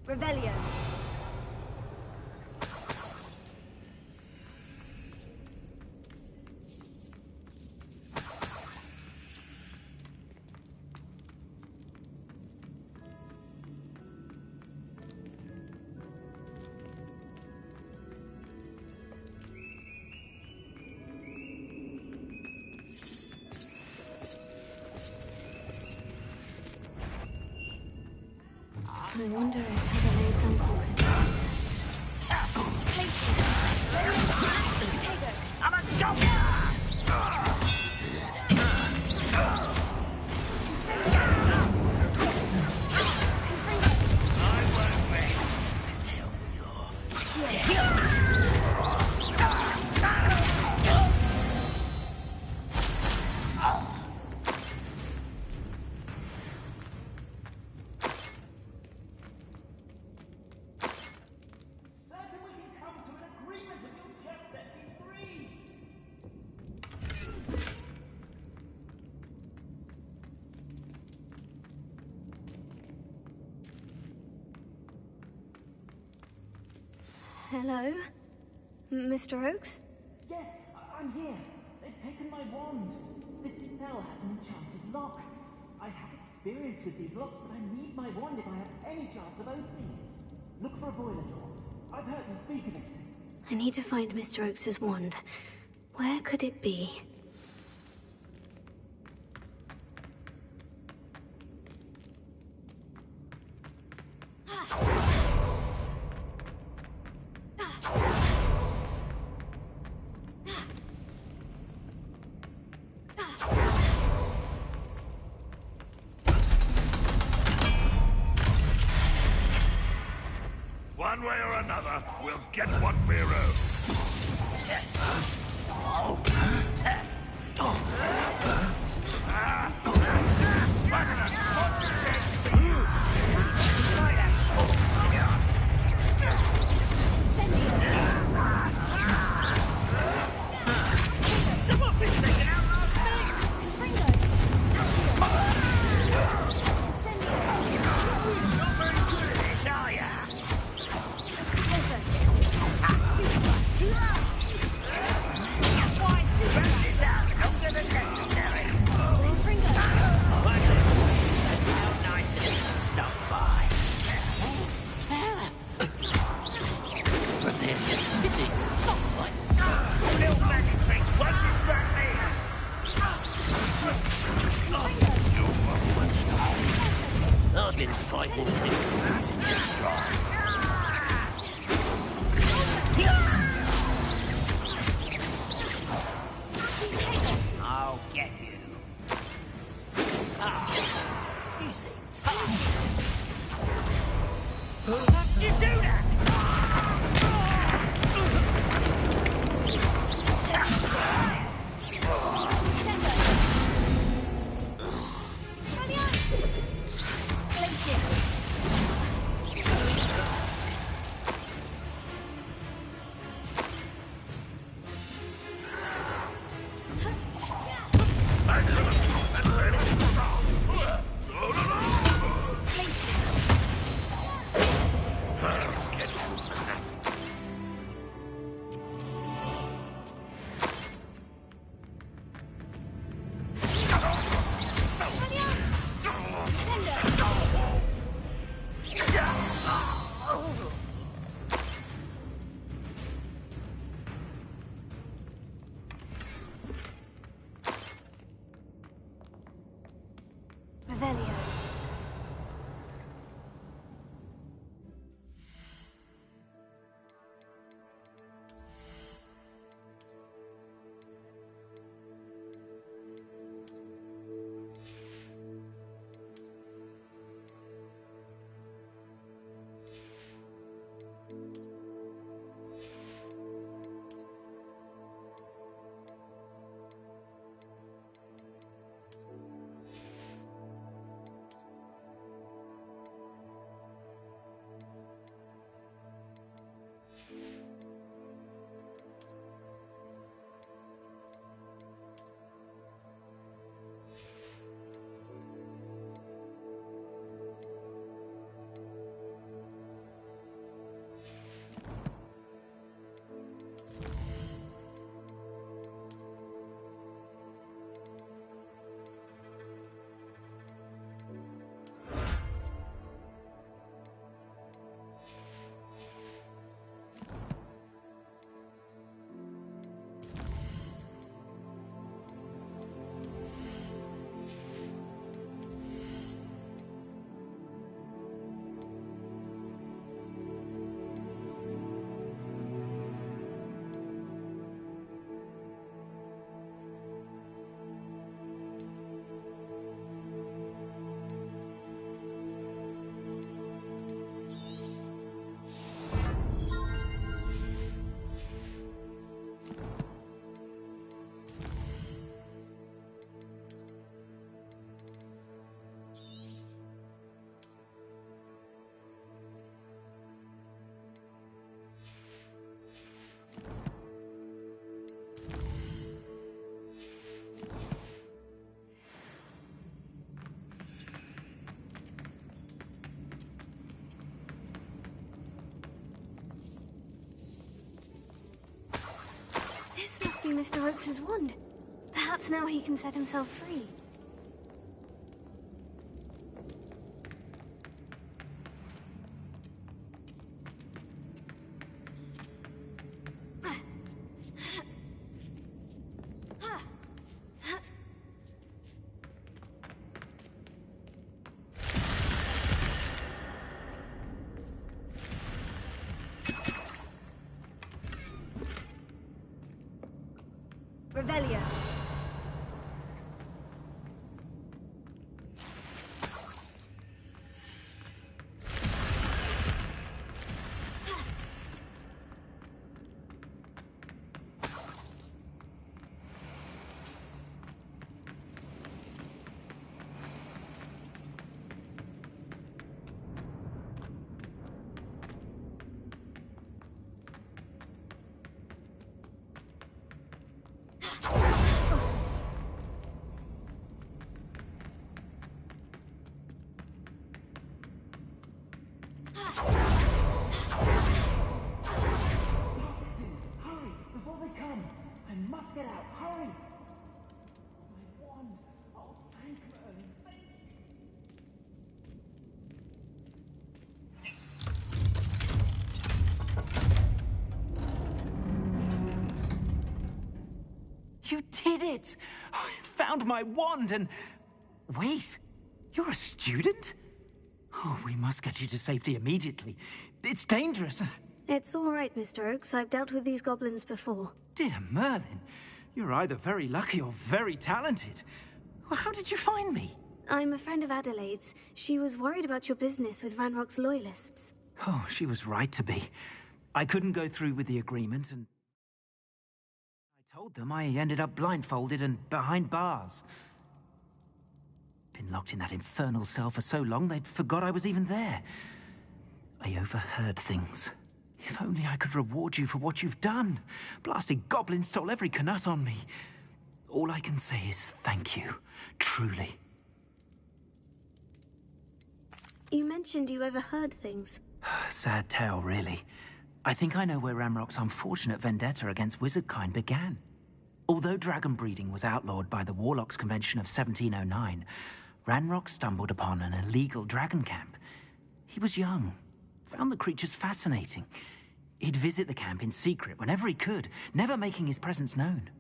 Revelio. I wonder if Adelaide's uncle could... I'm a jumper! I won't rest until you're dead. Hello? Mr. Oakes? Yes, I'm here. They've taken my wand. This cell has an enchanted lock. I have experience with these locks, but I need my wand if I have any chance of opening it. Look for a boiler door. I've heard them speak of it. I need to find Mr. Oakes' wand. Where could it be? One way or another, we'll get what we're owed. Someone's been taken out last night! Not very good at this, are ya? I've been fighting since losing the stride. I'll get you. Ah, you seem tough. You do that! This must be Mr. Oakes's wand. Perhaps now he can set himself free. Revelio. You did it! I found my wand and... Wait, you're a student? Oh, we must get you to safety immediately. It's dangerous. It's all right, Mr. Oakes. I've dealt with these goblins before. Dear Merlin, you're either very lucky or very talented. Well, how did you find me? I'm a friend of Adelaide's. She was worried about your business with Ranrock's loyalists. Oh, she was right to be. I couldn't go through with the agreement and... I told them I ended up blindfolded and behind bars. Been locked in that infernal cell for so long they'd forgot I was even there. I overheard things. If only I could reward you for what you've done. Blasted goblins stole every Knut on me. All I can say is thank you, truly. You mentioned you overheard things. Sad tale, really. I think I know where Ranrock's unfortunate vendetta against wizardkind began. Although dragon breeding was outlawed by the Warlocks Convention of 1709, Ranrock stumbled upon an illegal dragon camp. He was young, found the creatures fascinating. He'd visit the camp in secret whenever he could, never making his presence known.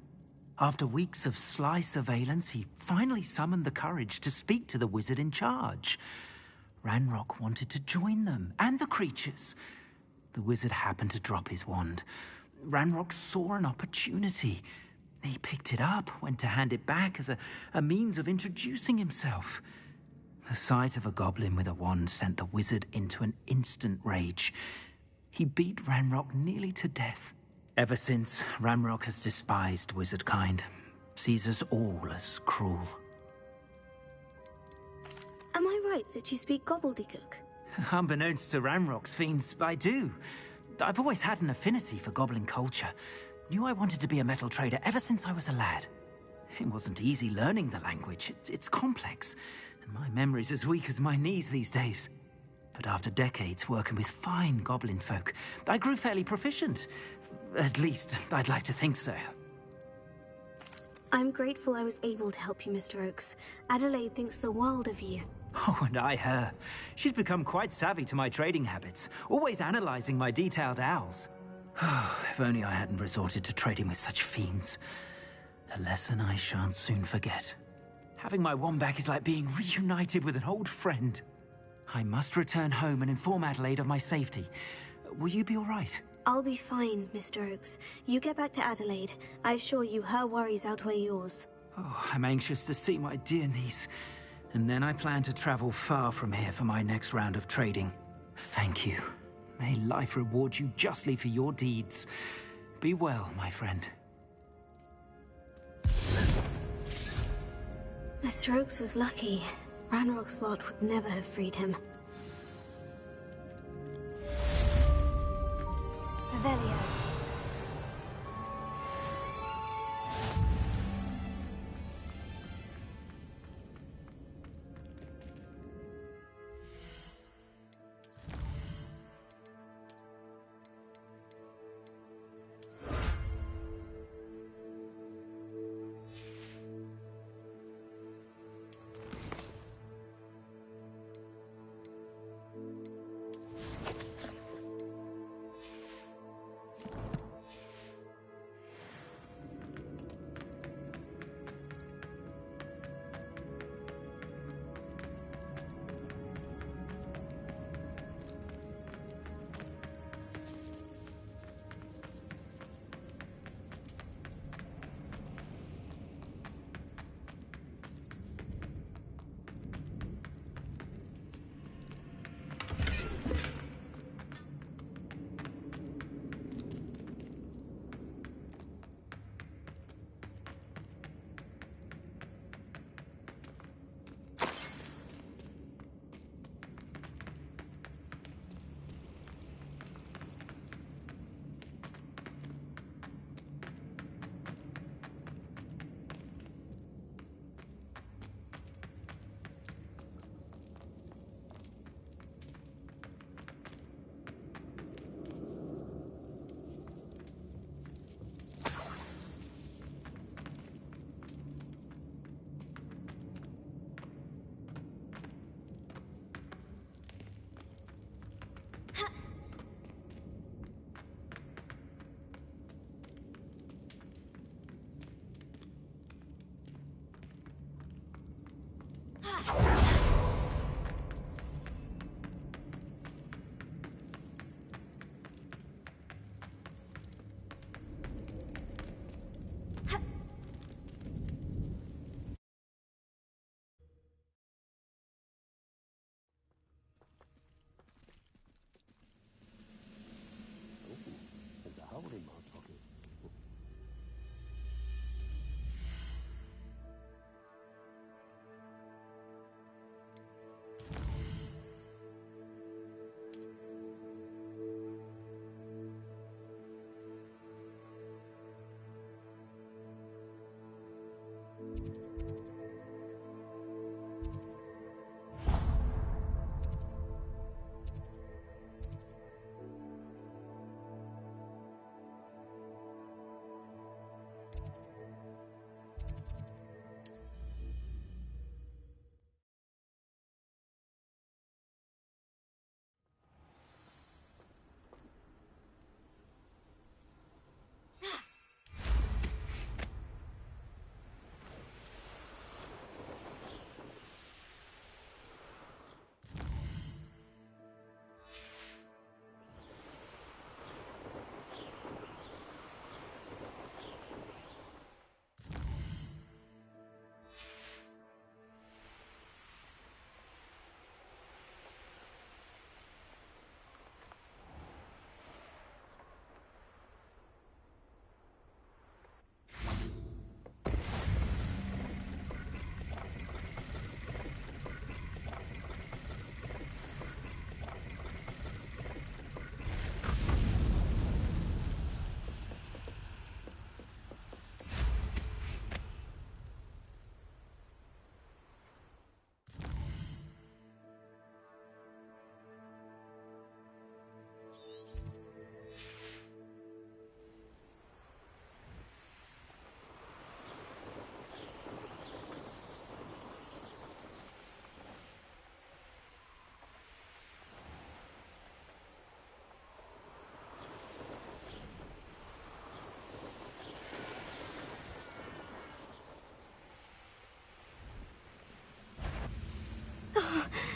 After weeks of sly surveillance, he finally summoned the courage to speak to the wizard in charge. Ranrock wanted to join them, and the creatures. The wizard happened to drop his wand. Ranrock saw an opportunity. He picked it up, went to hand it back as a means of introducing himself. The sight of a goblin with a wand sent the wizard into an instant rage. He beat Ranrock nearly to death. Ever since, Ranrock has despised wizardkind, sees us all as cruel. Am I right that you speak gobbledygook? Unbeknownst to Ranrock's fiends, I do. I've always had an affinity for goblin culture. Knew I wanted to be a metal trader ever since I was a lad. It wasn't easy learning the language. It's complex, and my memory's as weak as my knees these days. But after decades working with fine goblin folk, I grew fairly proficient. At least, I'd like to think so. I'm grateful I was able to help you, Mr. Oakes. Adelaide thinks the world of you. Oh, and I her. She's become quite savvy to my trading habits, always analyzing my detailed owls. If only I hadn't resorted to trading with such fiends. A lesson I shan't soon forget. Having my wand back is like being reunited with an old friend. I must return home and inform Adelaide of my safety. Will you be all right? I'll be fine, Mr. Oakes. You get back to Adelaide. I assure you her worries outweigh yours. Oh, I'm anxious to see my dear niece. And then I plan to travel far from here for my next round of trading. Thank you. May life reward you justly for your deeds. Be well, my friend. Mr. Oakes was lucky. Ranrock's lot would never have freed him. Revelio.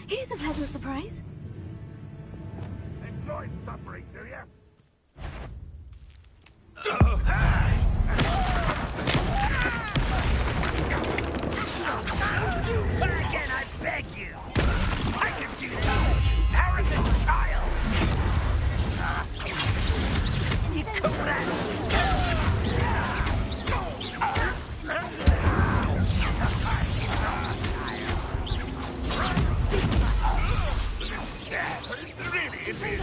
Here's a pleasant surprise. Enjoy suffering, do you? Again, I beg you! I can do that! Arrogant child! You Really, it is.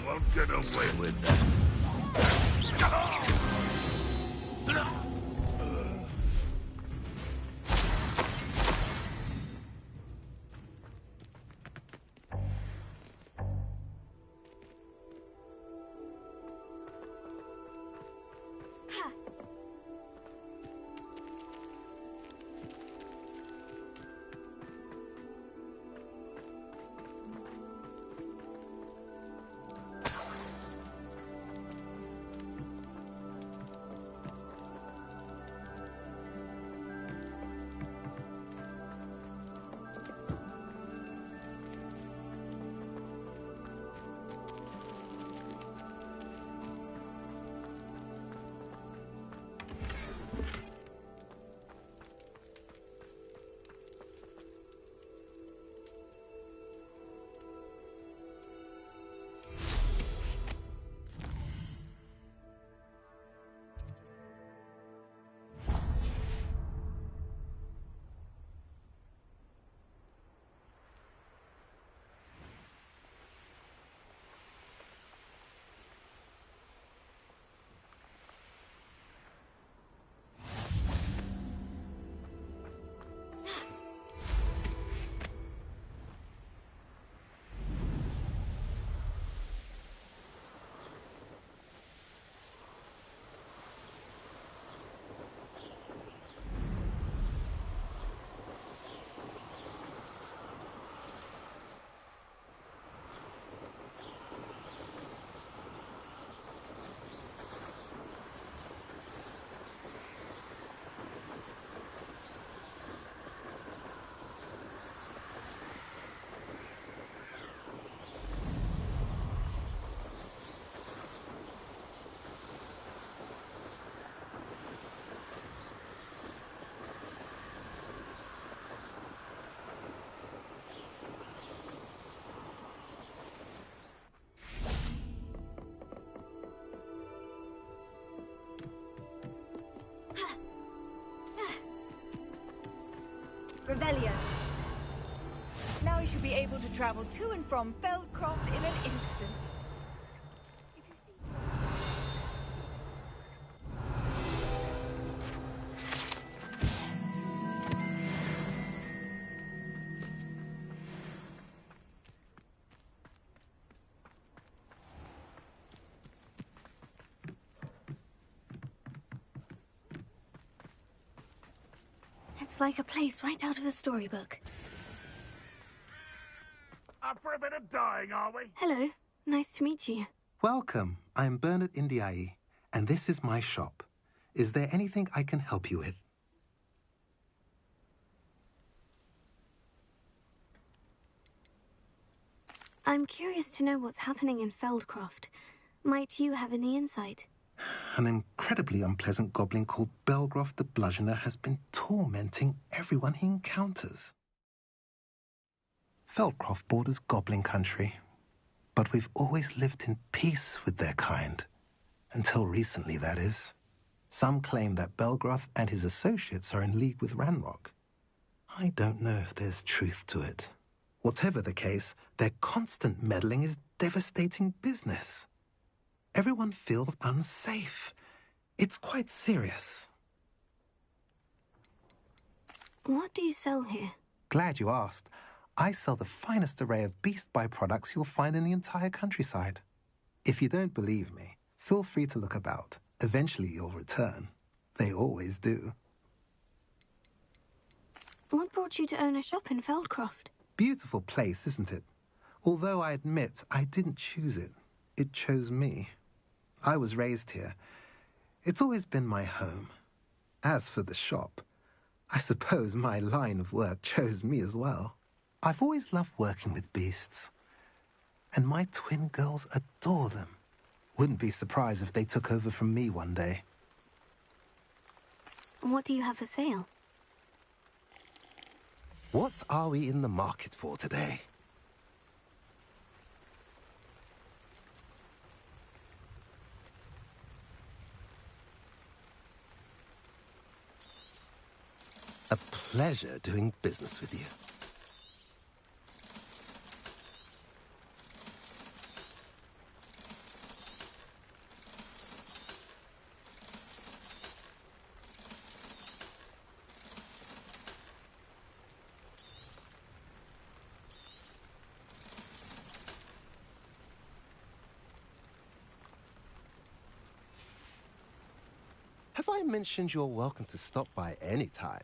Won't get away with that. Revelio. Now you should be able to travel to and from Feldcroft in an instant. It's like a place right out of a storybook. Up for a bit of dying, are we? Hello. Nice to meet you. Welcome. I'm Bernard Indiai, and this is my shop. Is there anything I can help you with? I'm curious to know what's happening in Feldcroft. Might you have any insight? An incredibly unpleasant goblin called Belgroth the Bludgeoner has been tormenting everyone he encounters. Feldcroft borders goblin country, but we've always lived in peace with their kind. Until recently, that is. Some claim that Belgroth and his associates are in league with Ranrock. I don't know if there's truth to it. Whatever the case, their constant meddling is devastating business. Everyone feels unsafe. It's quite serious. What do you sell here? Glad you asked. I sell the finest array of beast byproducts you'll find in the entire countryside. If you don't believe me, feel free to look about. Eventually you'll return. They always do. What brought you to own a shop in Feldcroft? Beautiful place, isn't it? Although I admit I didn't choose it. It chose me. I was raised here. It's always been my home. As for the shop, I suppose my line of work chose me as well. I've always loved working with beasts, and my twin girls adore them. Wouldn't be surprised if they took over from me one day. What do you have for sale? What are we in the market for today? A pleasure doing business with you. Have I mentioned you're welcome to stop by any time?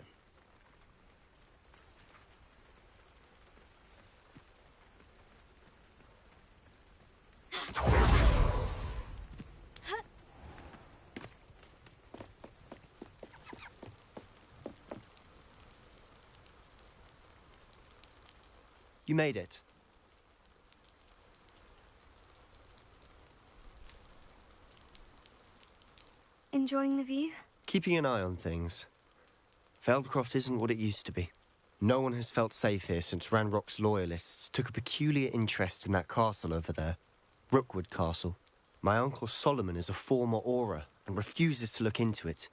You made it. Enjoying the view? Keeping an eye on things. Feldcroft isn't what it used to be. No one has felt safe here since Ranrock's loyalists took a peculiar interest in that castle over there. Rookwood Castle. My uncle Solomon is a former Auror and refuses to look into it,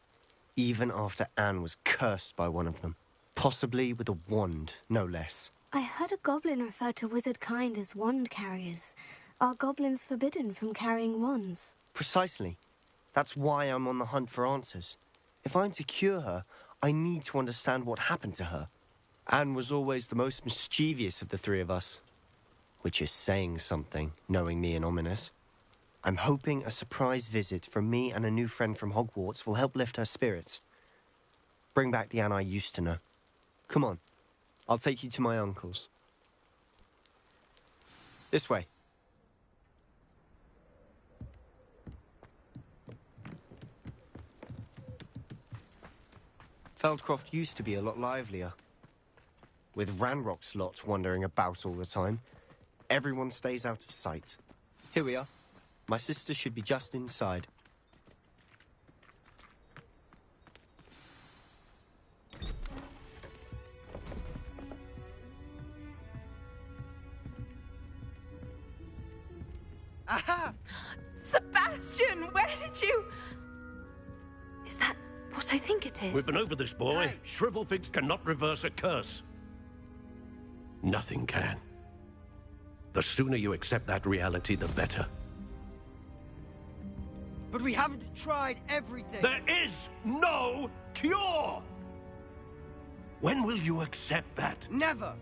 even after Anne was cursed by one of them. Possibly with a wand, no less. I heard a goblin refer to wizard kind as wand carriers. Are goblins forbidden from carrying wands? Precisely. That's why I'm on the hunt for answers. If I'm to cure her, I need to understand what happened to her. Anne was always the most mischievous of the three of us. Which is saying something, knowing me and Ominous. I'm hoping a surprise visit from me and a new friend from Hogwarts will help lift her spirits. Bring back the Anne I used to know. Come on. I'll take you to my uncle's. This way. Feldcroft used to be a lot livelier. With Ranrock's lot wandering about all the time, everyone stays out of sight. Here we are. My sister should be just inside. Aha! Sebastian, where did you... Is that what I think it is? We've been over this, boy. Hey. Shrivelfigs cannot reverse a curse. Nothing can. The sooner you accept that reality, the better. But we haven't tried everything. There is no cure! When will you accept that? Never.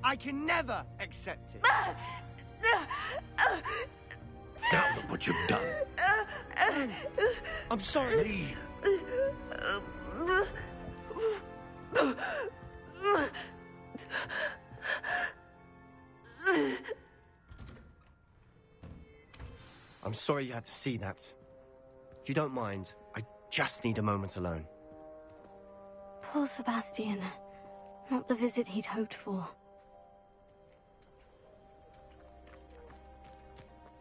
I can never accept it. Now look what you've done. I'm sorry. Leave. I'm sorry you had to see that. If you don't mind, I just need a moment alone. Poor Sebastian. Not the visit he'd hoped for.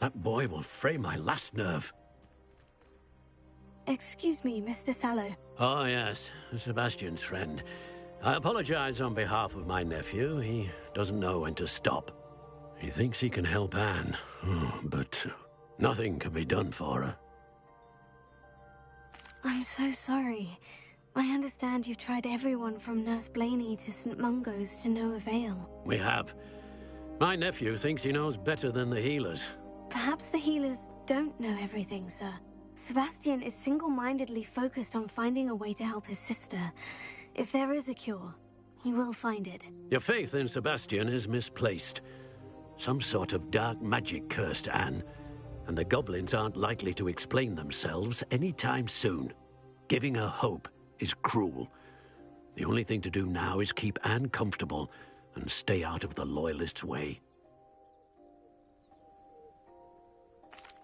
That boy will fray my last nerve. Excuse me, Mr. Sallow. Oh, yes. Sebastian's friend. I apologize on behalf of my nephew. He doesn't know when to stop. He thinks he can help Anne, but nothing can be done for her. I'm so sorry. I understand you've tried everyone from Nurse Blaney to St. Mungo's to no avail. We have. My nephew thinks he knows better than the healers. Perhaps the healers don't know everything, sir. Sebastian is single-mindedly focused on finding a way to help his sister. If there is a cure, he will find it. Your faith in Sebastian is misplaced. Some sort of dark magic cursed Anne, and the goblins aren't likely to explain themselves anytime soon. Giving her hope is cruel. The only thing to do now is keep Anne comfortable and stay out of the Loyalists' way.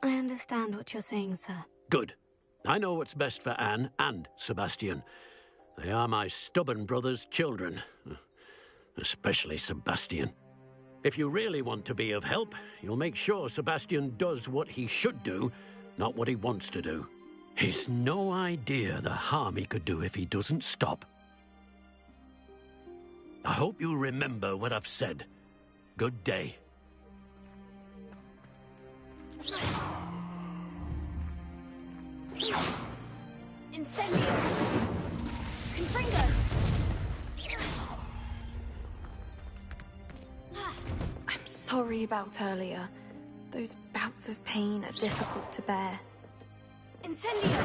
I understand what you're saying, sir. Good. I know what's best for Anne and Sebastian. They are my stubborn brother's children, especially Sebastian. If you really want to be of help, you'll make sure Sebastian does what he should do, not what he wants to do. He's no idea the harm he could do if he doesn't stop. I hope you remember what I've said. Good day. Incendio! Confringo! I'm sorry about earlier. Those bouts of pain are difficult to bear. Incendio!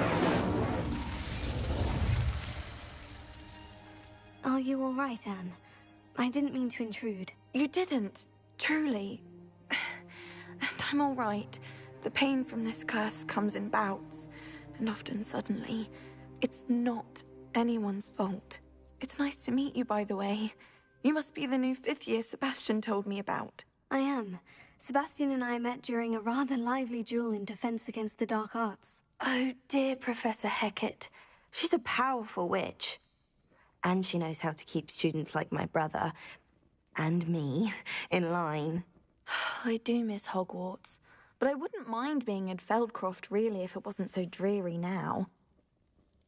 Are you all right, Anne? I didn't mean to intrude. You didn't, truly. And I'm all right. The pain from this curse comes in bouts, and often suddenly. It's not anyone's fault. It's nice to meet you, by the way. You must be the new 5th year Sebastian told me about. I am. Sebastian and I met during a rather lively duel in defense against the dark arts. Oh, dear Professor Hecat. She's a powerful witch. And she knows how to keep students like my brother, and me, in line. I do miss Hogwarts, but I wouldn't mind being in Feldcroft, really, if it wasn't so dreary now.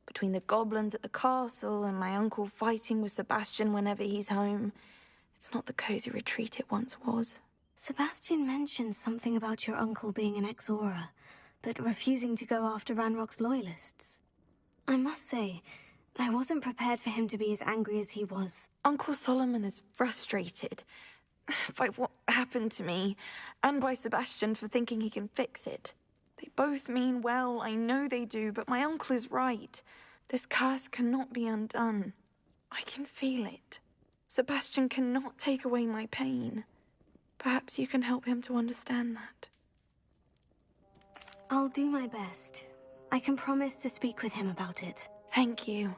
Between the goblins at the castle and my uncle fighting with Sebastian whenever he's home, it's not the cozy retreat it once was. Sebastian mentioned something about your uncle being an ex-Auror, but refusing to go after Ranrock's loyalists. I must say, I wasn't prepared for him to be as angry as he was. Uncle Solomon is frustrated by what happened to me, and by Sebastian for thinking he can fix it. They both mean well, I know they do, but my uncle is right. This curse cannot be undone. I can feel it. Sebastian cannot take away my pain. Perhaps you can help him to understand that. I'll do my best. I can promise to speak with him about it. Thank you.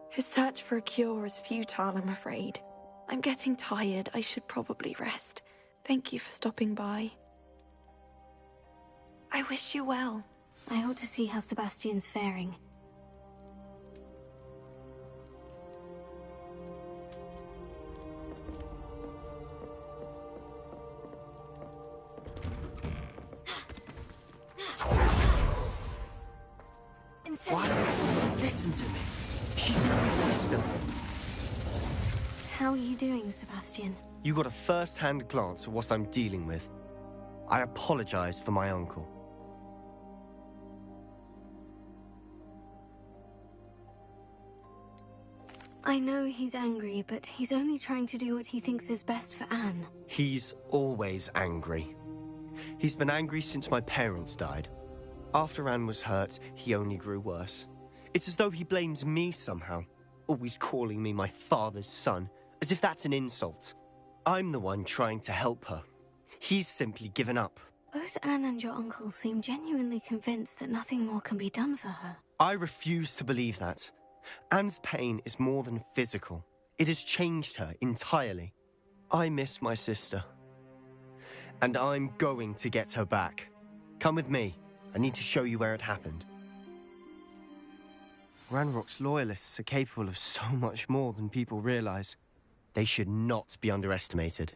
His search for a cure is futile, I'm afraid. I'm getting tired. I should probably rest. Thank you for stopping by. I wish you well. I ought to see how Sebastian's faring. What? Listen to me. She's my sister. How are you doing, Sebastian? You got a first-hand glance at what I'm dealing with. I apologize for my uncle. I know he's angry, but he's only trying to do what he thinks is best for Anne. He's always angry. He's been angry since my parents died. After Anne was hurt, he only grew worse. It's as though he blames me somehow, always calling me my father's son, as if that's an insult. I'm the one trying to help her. He's simply given up. Both Anne and your uncle seem genuinely convinced that nothing more can be done for her. I refuse to believe that. Anne's pain is more than physical. It has changed her entirely. I miss my sister. And I'm going to get her back. Come with me. I need to show you where it happened. Ranrock's loyalists are capable of so much more than people realize. They should not be underestimated.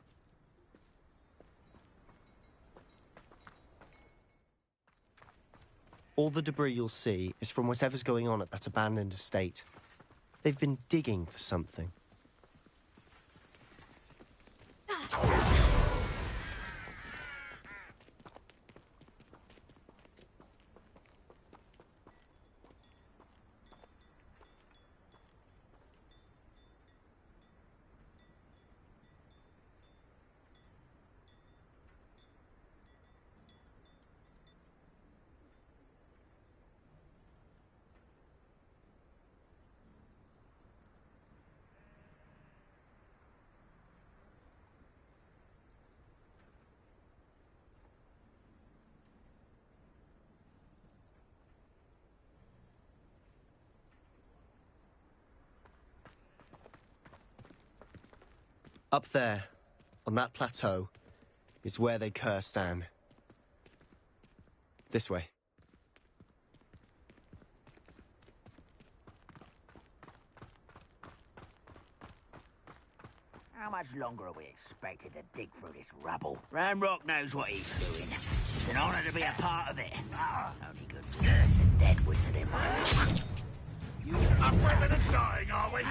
All the debris you'll see is from whatever's going on at that abandoned estate. They've been digging for something. Up there, on that plateau, is where they cursed Anne. This way. How much longer are we expected to dig through this rubble? Ramrock knows what he's doing. It's an honor to be a part of it. Only good wizard's a dead wizard in my book. Up for a bit of dying, are we?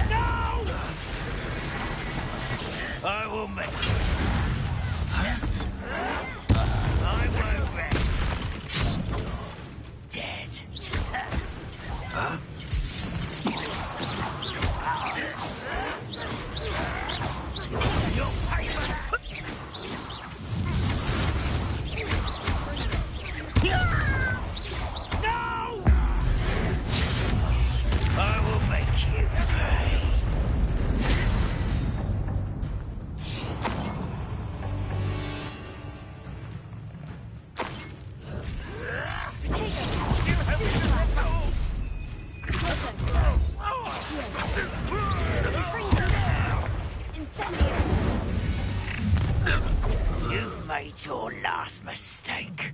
No! I will make it. I won't rest. You're dead. Huh? You'll pay for that! No! I will make you pay. You've made your last mistake.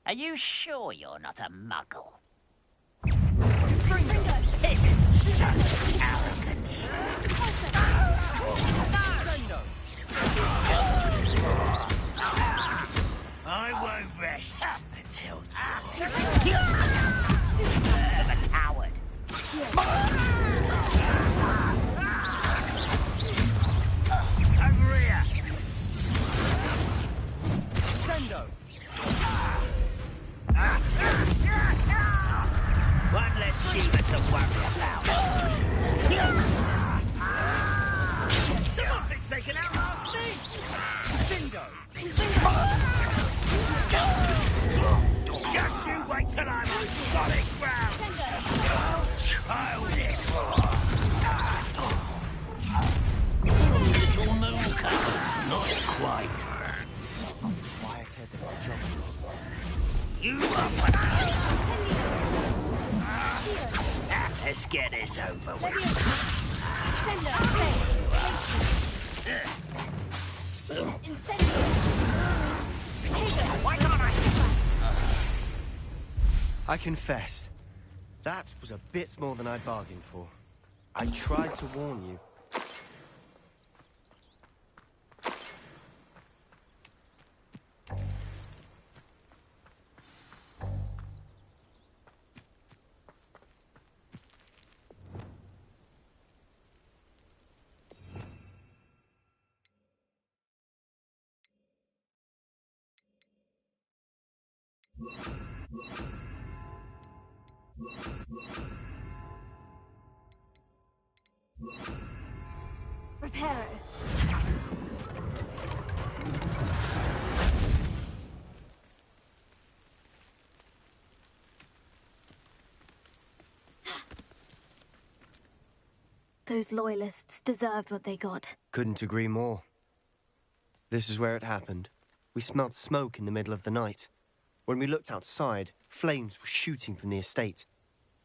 Are you sure you're not a muggle? It is such arrogance. I won't rest until you're a coward. Over here. Sendo. One less Shiva to worry about. Someone been taken out last week. Bingo. Just you wait till I'm on solid ground. Childish. Little mooka. Not quite. Quieter than our jobs. You are let's get this over with. Why can't I confess, that was a bit more than I bargained for. I tried to warn you. Reparo. Those loyalists deserved what they got. Couldn't agree more. This is where it happened. We smelled smoke in the middle of the night. When we looked outside, flames were shooting from the estate.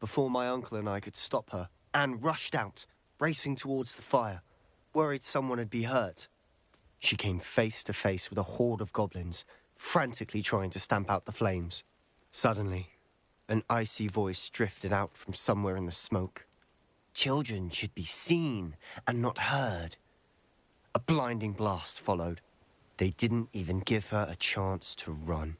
Before my uncle and I could stop her, Anne rushed out, racing towards the fire, worried someone had been hurt. She came face to face with a horde of goblins, frantically trying to stamp out the flames. Suddenly, an icy voice drifted out from somewhere in the smoke. Children should be seen and not heard. A blinding blast followed. They didn't even give her a chance to run.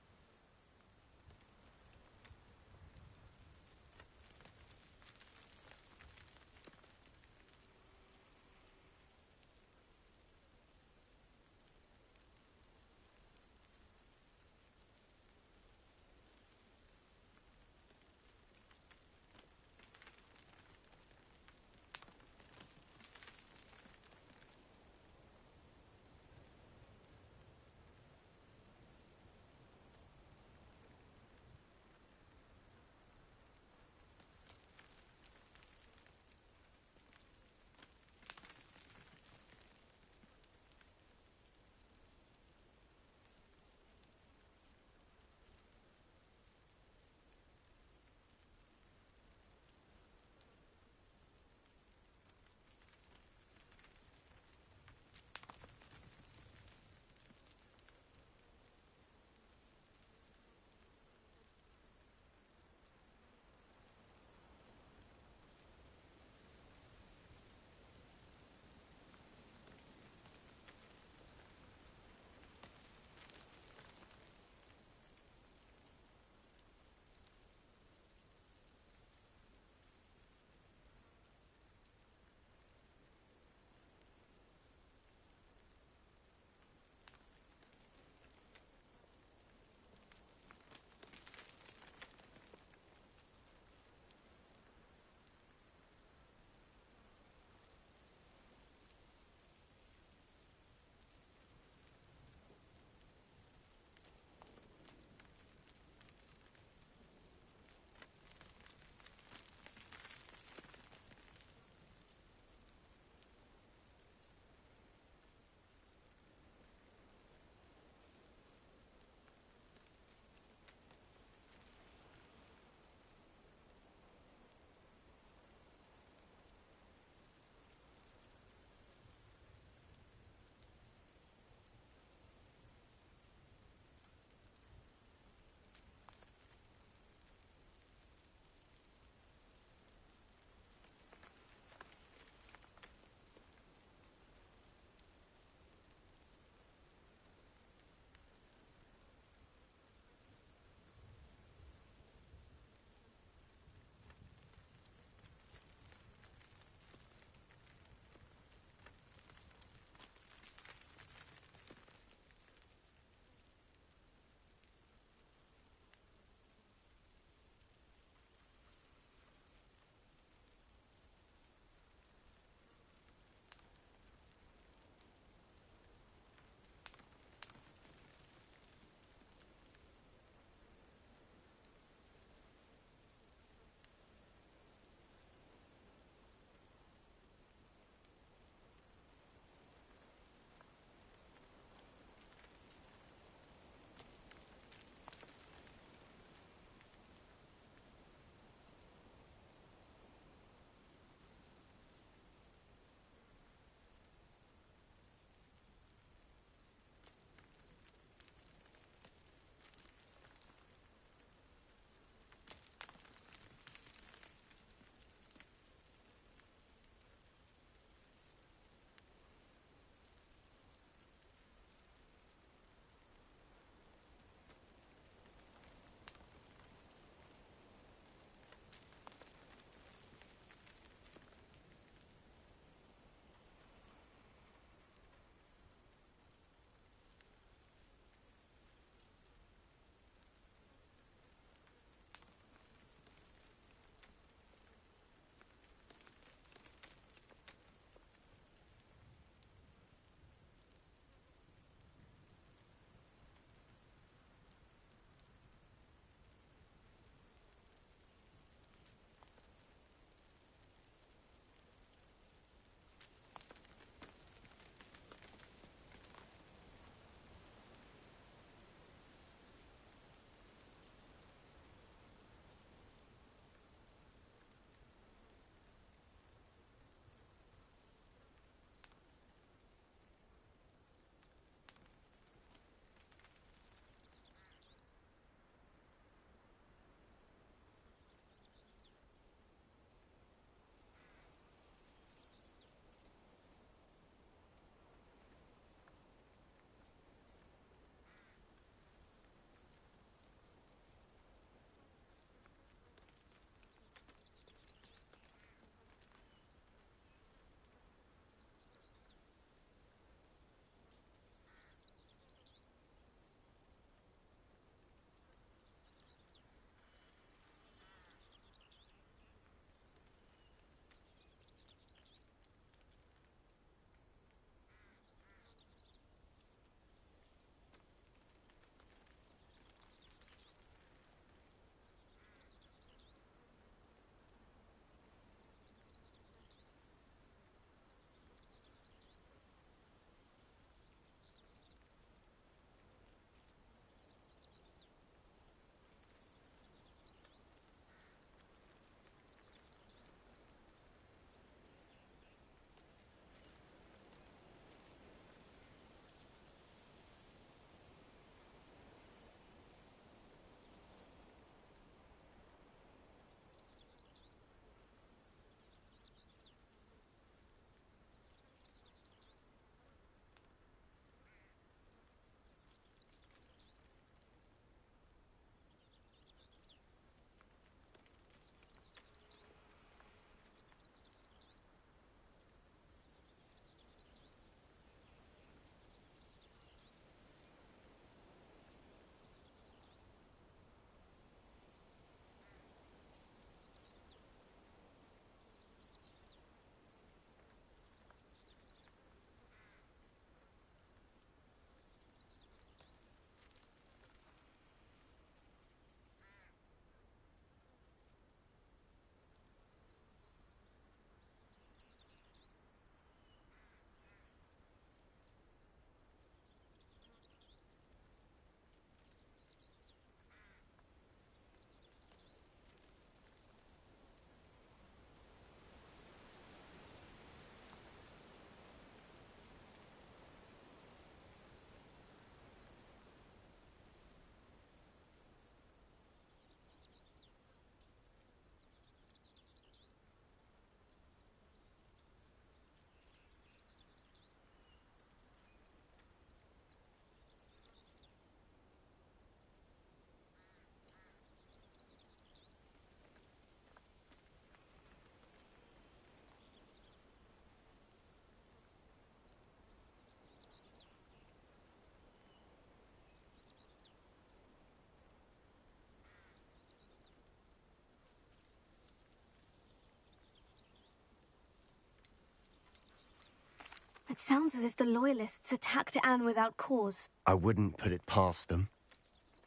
It sounds as if the Loyalists attacked Anne without cause. I wouldn't put it past them.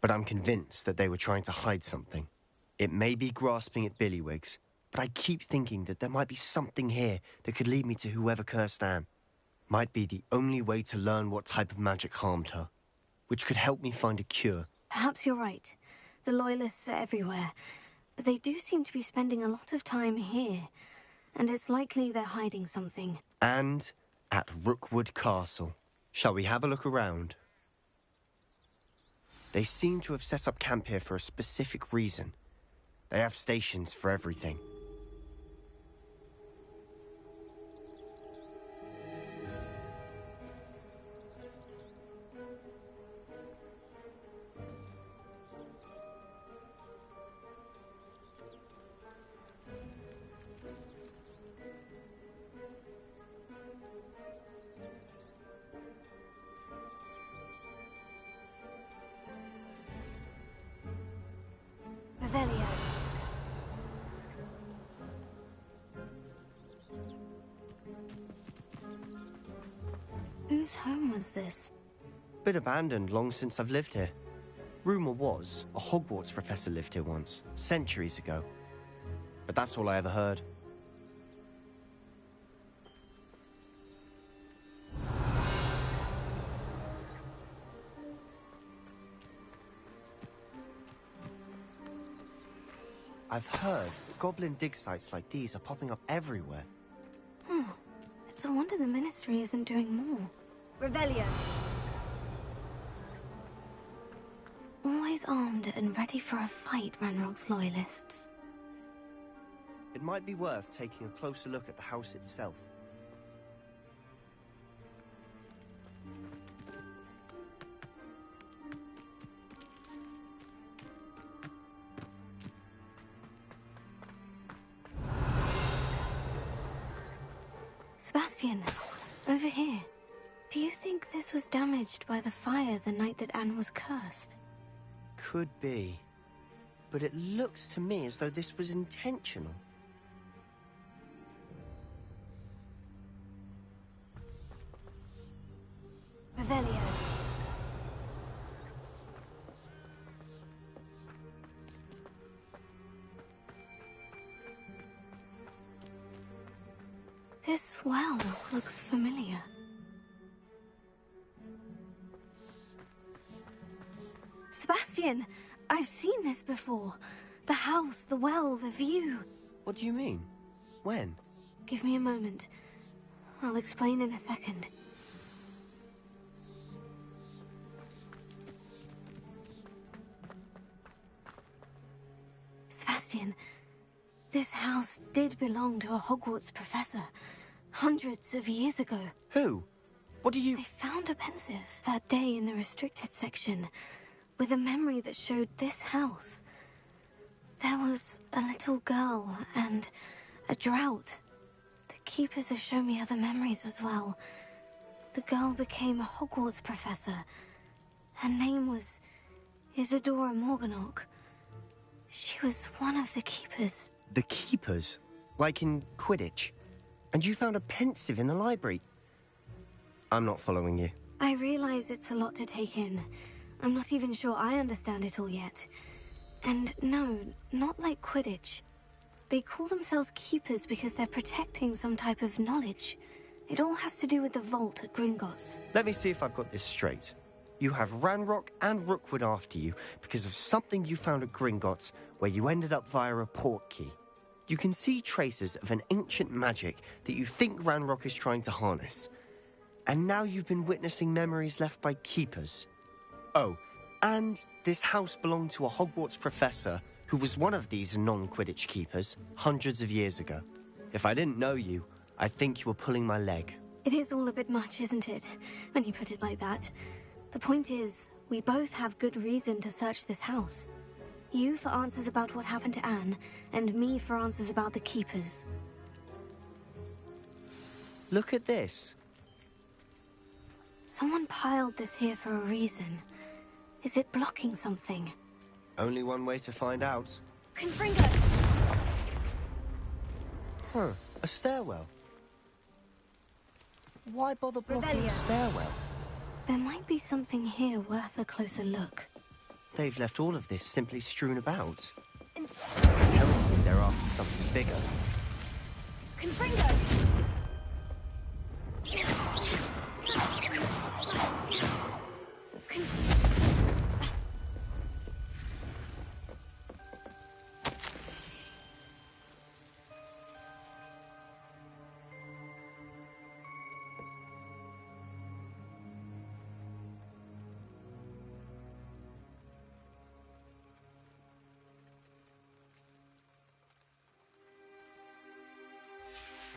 But I'm convinced that they were trying to hide something. It may be grasping at Billywigs, but I keep thinking that there might be something here that could lead me to whoever cursed Anne. Might be the only way to learn what type of magic harmed her, which could help me find a cure. Perhaps you're right. The Loyalists are everywhere, but they do seem to be spending a lot of time here, and it's likely they're hiding something. And at Rookwood Castle. Shall we have a look around? They seem to have set up camp here for a specific reason. They have stations for everything. Revelio. Whose home was this? Been abandoned long since I've lived here. Rumour was a Hogwarts professor lived here once, centuries ago. But that's all I ever heard. I've heard goblin dig sites like these are popping up everywhere. It's a wonder the Ministry isn't doing more. Revelio. Always armed and ready for a fight, Ranrock's Loyalists. It might be worth taking a closer look at the house itself. Sebastian, over here. Do you think this was damaged by the fire the night that Anne was cursed? Could be. But it looks to me as though this was intentional. Revelio. This well looks familiar. Sebastian, I've seen this before. The house, the well, the view. What do you mean? When? Give me a moment. I'll explain in a second. Sebastian, this house did belong to a Hogwarts professor, hundreds of years ago. Who? What do you... I found a pensive that day in the restricted section, with a memory that showed this house. There was a little girl and a drought. The keepers have shown me other memories as well. The girl became a Hogwarts professor. Her name was Isadora Morganach. She was one of the keepers. The keepers? Like in Quidditch? And you found a pensive in the library? I'm not following you. I realize it's a lot to take in. I'm not even sure I understand it all yet. And no, not like Quidditch. They call themselves keepers because they're protecting some type of knowledge. It all has to do with the vault at Gringotts. Let me see if I've got this straight. You have Ranrock and Rookwood after you because of something you found at Gringotts where you ended up via a port key. You can see traces of an ancient magic that you think Ranrock is trying to harness. And now you've been witnessing memories left by keepers. Oh, and this house belonged to a Hogwarts professor who was one of these non-Quidditch keepers hundreds of years ago. If I didn't know you, I'd think you were pulling my leg. It is all a bit much, isn't it, when you put it like that? The point is, we both have good reason to search this house. You for answers about what happened to Anne, and me for answers about the keepers. Look at this. Someone piled this here for a reason. Is it blocking something? Only one way to find out. Confringo! Huh, a stairwell. Why bother blocking the Revelio. stairwell? There might be something here worth a closer look. They've left all of this simply strewn about. Tells me they're after something bigger. Confringo!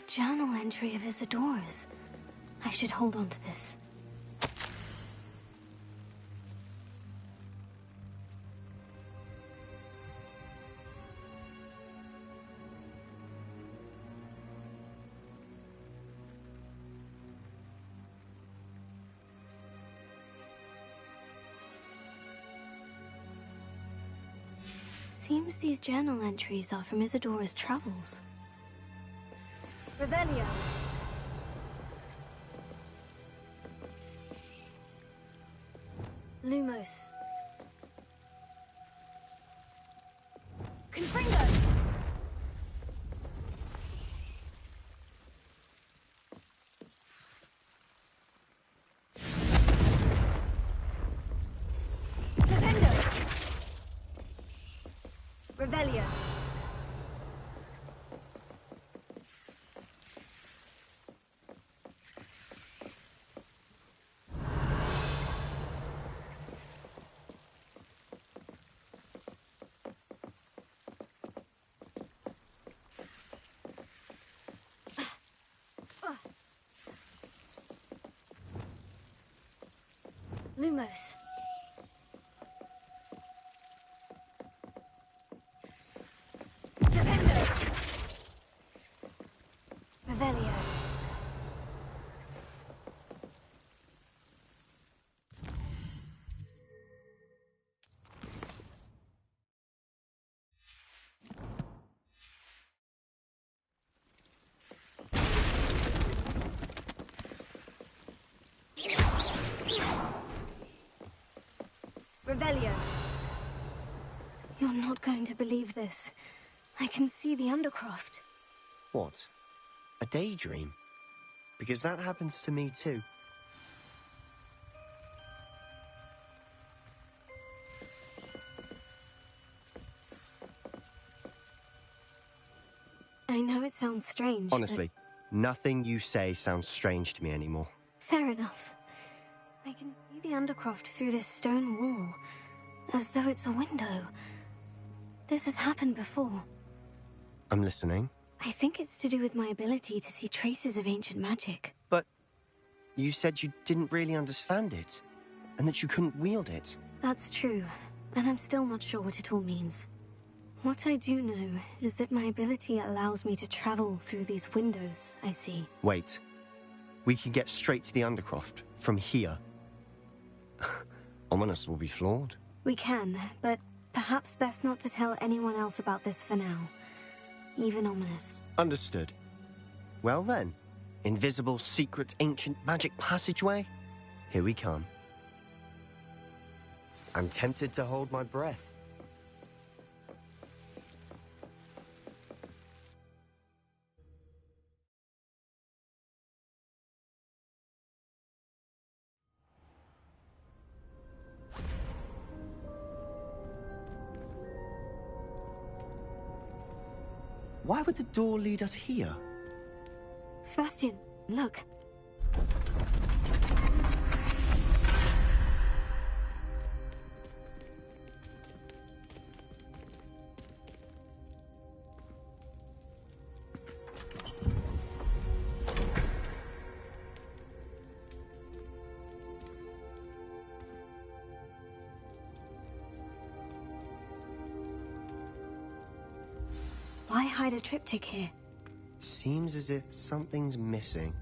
Journal entry of Isadora's. I should hold on to this. Seems these journal entries are from Isadora's travels. Revelio. Lumos. Confringo! Flipendo! Revelio. Lumos. Flipendo! Revelio. Revelio. You're not going to believe this. I can see the Undercroft. What? A daydream? Because that happens to me too. I know it sounds strange, Honestly, nothing you say sounds strange to me anymore. but fair enough. I can see the Undercroft through this stone wall, as though it's a window. This has happened before. I'm listening. I think it's to do with my ability to see traces of ancient magic. But you said you didn't really understand it, and that you couldn't wield it. That's true, and I'm still not sure what it all means. What I do know is that my ability allows me to travel through these windows I see. Wait. We can get straight to the Undercroft from here. Ominous will be flawed. We can, but perhaps best not to tell anyone else about this for now. Even Ominous. Understood. Well then, invisible, secret, ancient magic passageway? Here we come. I'm tempted to hold my breath. Why would the door lead us here? Sebastian, look. Why hide a triptych here? Seems as if something's missing.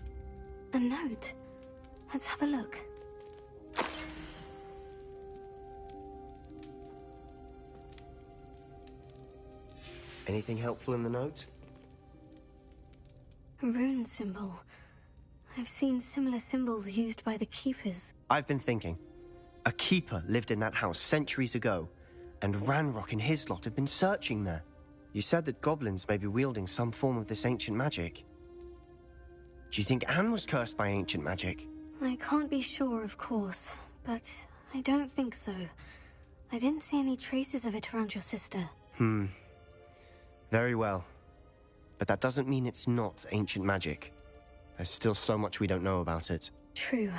A note. Let's have a look. Anything helpful in the note? A rune symbol. I've seen similar symbols used by the Keepers. I've been thinking. A Keeper lived in that house centuries ago, and Ranrock and his lot have been searching there. You said that goblins may be wielding some form of this ancient magic. Do you think Anne was cursed by ancient magic? I can't be sure, of course, but I don't think so. I didn't see any traces of it around your sister. Very well. But that doesn't mean it's not ancient magic. There's still so much we don't know about it. True.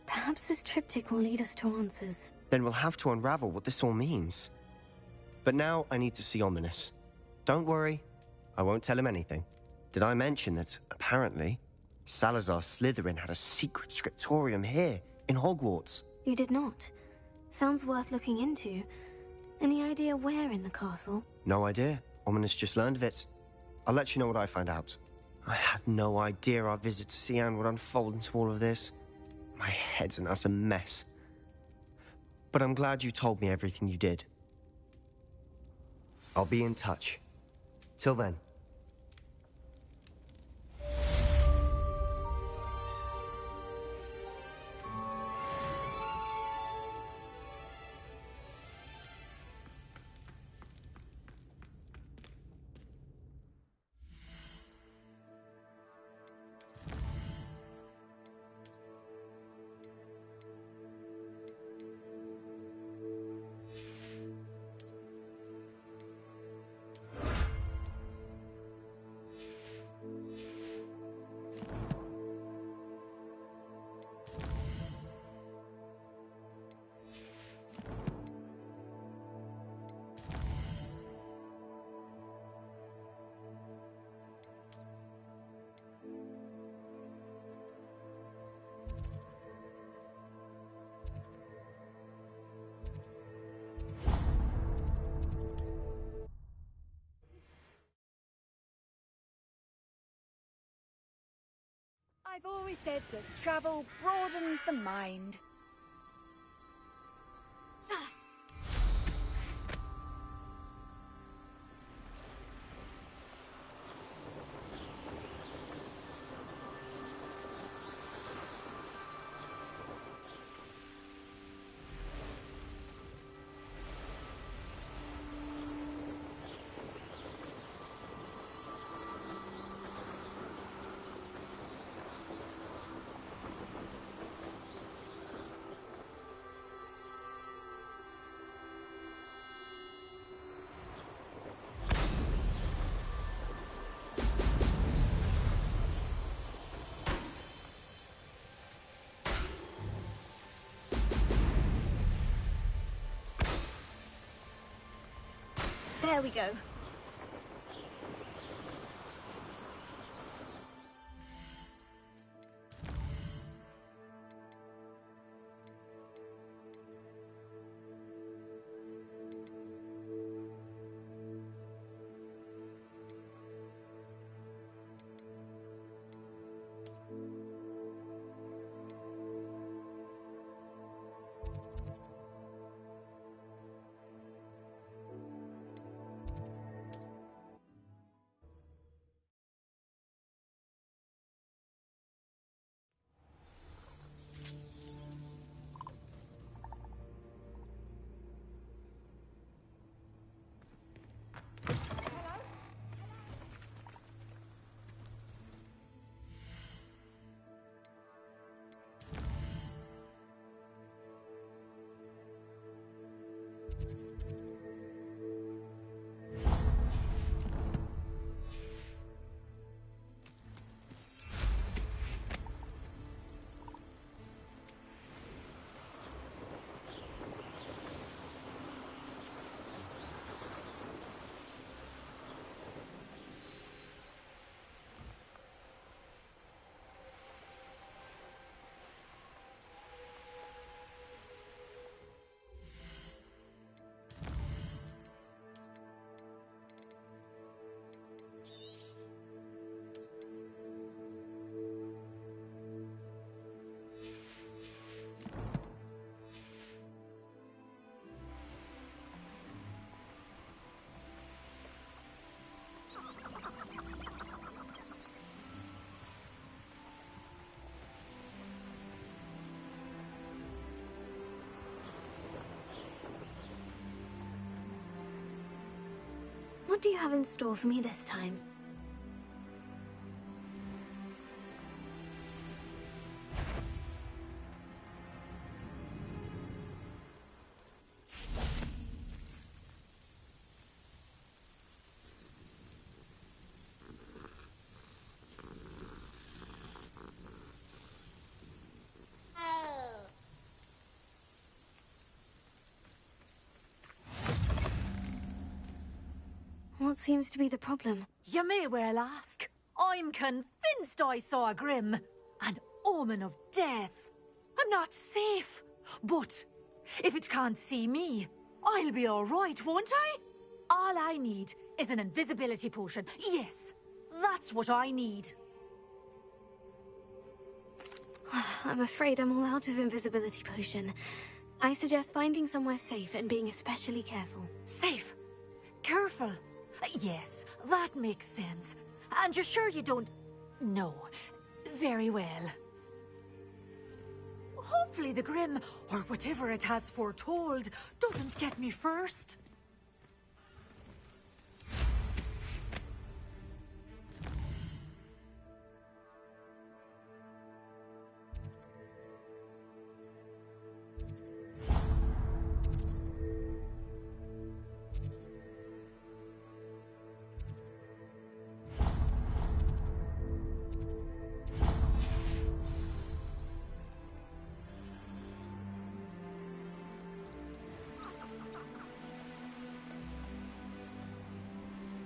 Perhaps this triptych will lead us to answers. Then we'll have to unravel what this all means. But now I need to see Ominous. Don't worry, I won't tell him anything. Did I mention that, apparently, Salazar Slytherin had a secret scriptorium here, in Hogwarts? You did not. Sounds worth looking into. Any idea where in the castle? No idea. Ominous just learned of it. I'll let you know what I find out. I had no idea our visit to Cian would unfold into all of this. My head's an utter mess. But I'm glad you told me everything you did. I'll be in touch. Till then. I've always said that travel broadens the mind. There we go. do you have in store for me this time? What seems to be the problem? You may well ask. I'm convinced I saw a grim, an omen of death. I'm not safe, but if it can't see me, I'll be all right, won't I? All I need is an invisibility potion. Yes, that's what I need. I'm afraid I'm all out of invisibility potion. I suggest finding somewhere safe and being especially careful. Safe? Careful? Yes, that makes sense. And you're sure you don't... No. Very well. Hopefully the Grim, or whatever it has foretold, doesn't get me first.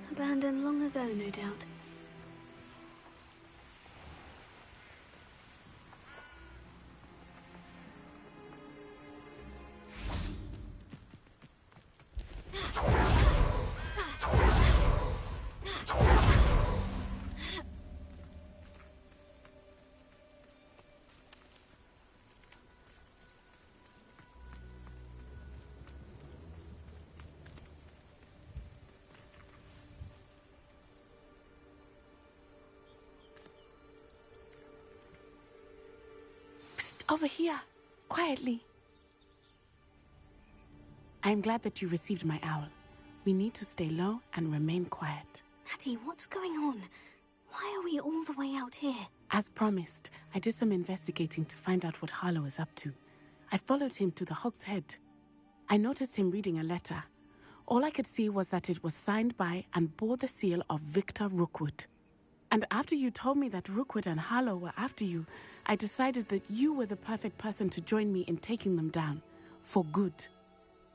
Abandoned long ago, no doubt. Over here, quietly. I'm glad that you received my owl. We need to stay low and remain quiet. Natty, what's going on? Why are we all the way out here? As promised, I did some investigating to find out what Harlow is up to. I followed him to the Hog's Head. I noticed him reading a letter. All I could see was that it was signed by and bore the seal of Victor Rookwood. And after you told me that Rookwood and Harlow were after you, I decided that you were the perfect person to join me in taking them down. For good.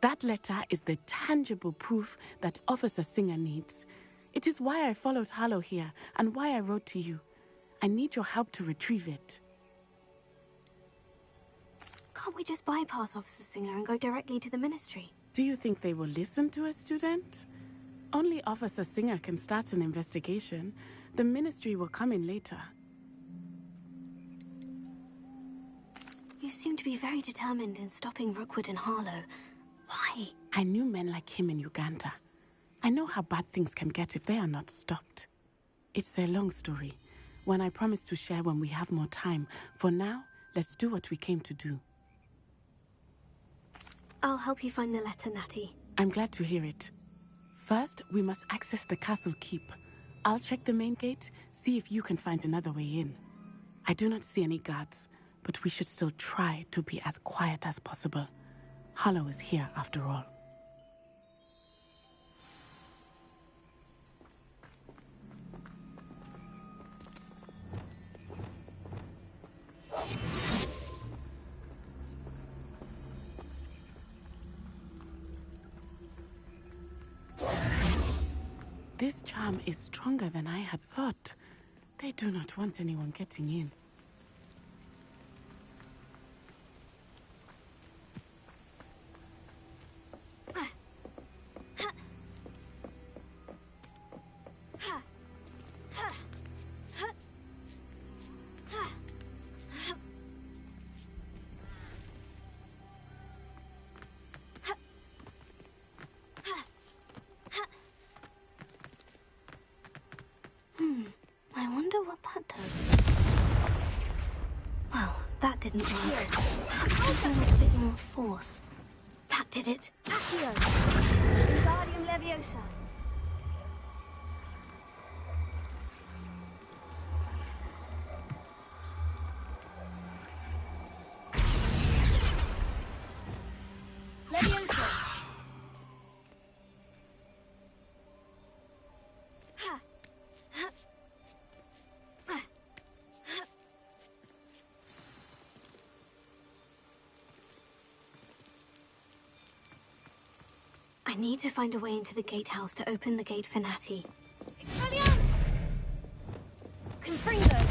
That letter is the tangible proof that Officer Singer needs. It is why I followed Harlow here and why I wrote to you. I need your help to retrieve it. Can't we just bypass Officer Singer and go directly to the Ministry? Do you think they will listen to a student? Only Officer Singer can start an investigation. The Ministry will come in later. You seem to be very determined in stopping Rookwood and Harlow. Why? I knew men like him in Uganda. I know how bad things can get if they are not stopped. It's a long story, one I promise to share when we have more time. For now, let's do what we came to do. I'll help you find the letter, Natty. I'm glad to hear it. First, we must access the castle keep. I'll check the main gate, see if you can find another way in. I do not see any guards, but we should still try to be as quiet as possible. Harlow is here, after all. This charm is stronger than I had thought. They do not want anyone getting in. I wonder what that does. Well, that didn't work. Perhaps something with a bit more force. That did it. Accio. Wingardium Leviosa. I need to find a way into the gatehouse to open the gate for Natty. Expelliarmus! Confringo!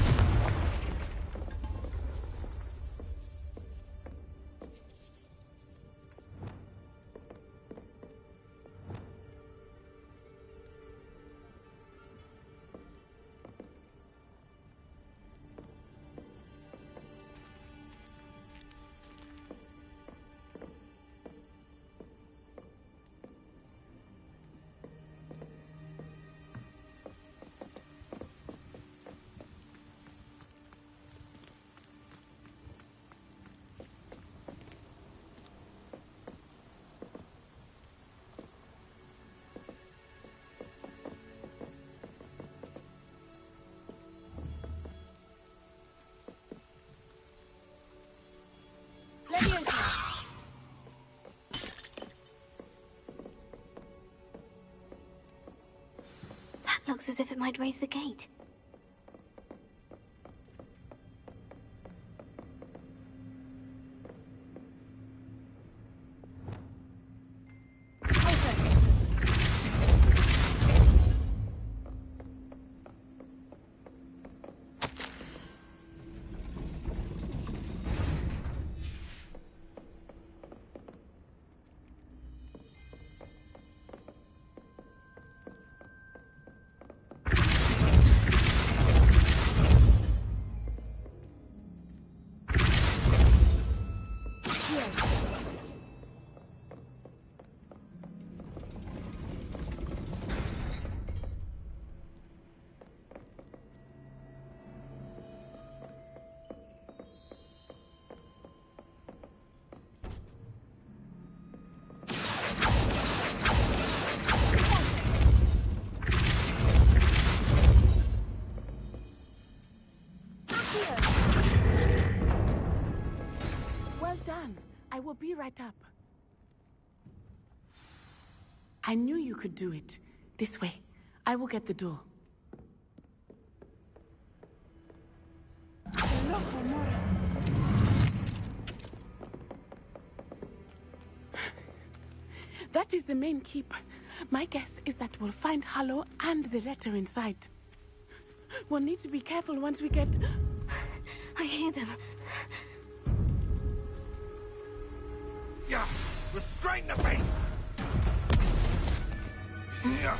That looks as if it might raise the gate. Well done. I will be right up. I knew you could do it. This way. I will get the door. That is the main keep. My guess is that we'll find Hallow and the letter inside. We'll need to be careful once we get... I hear them. Yeah, restrain the beast! Yeah.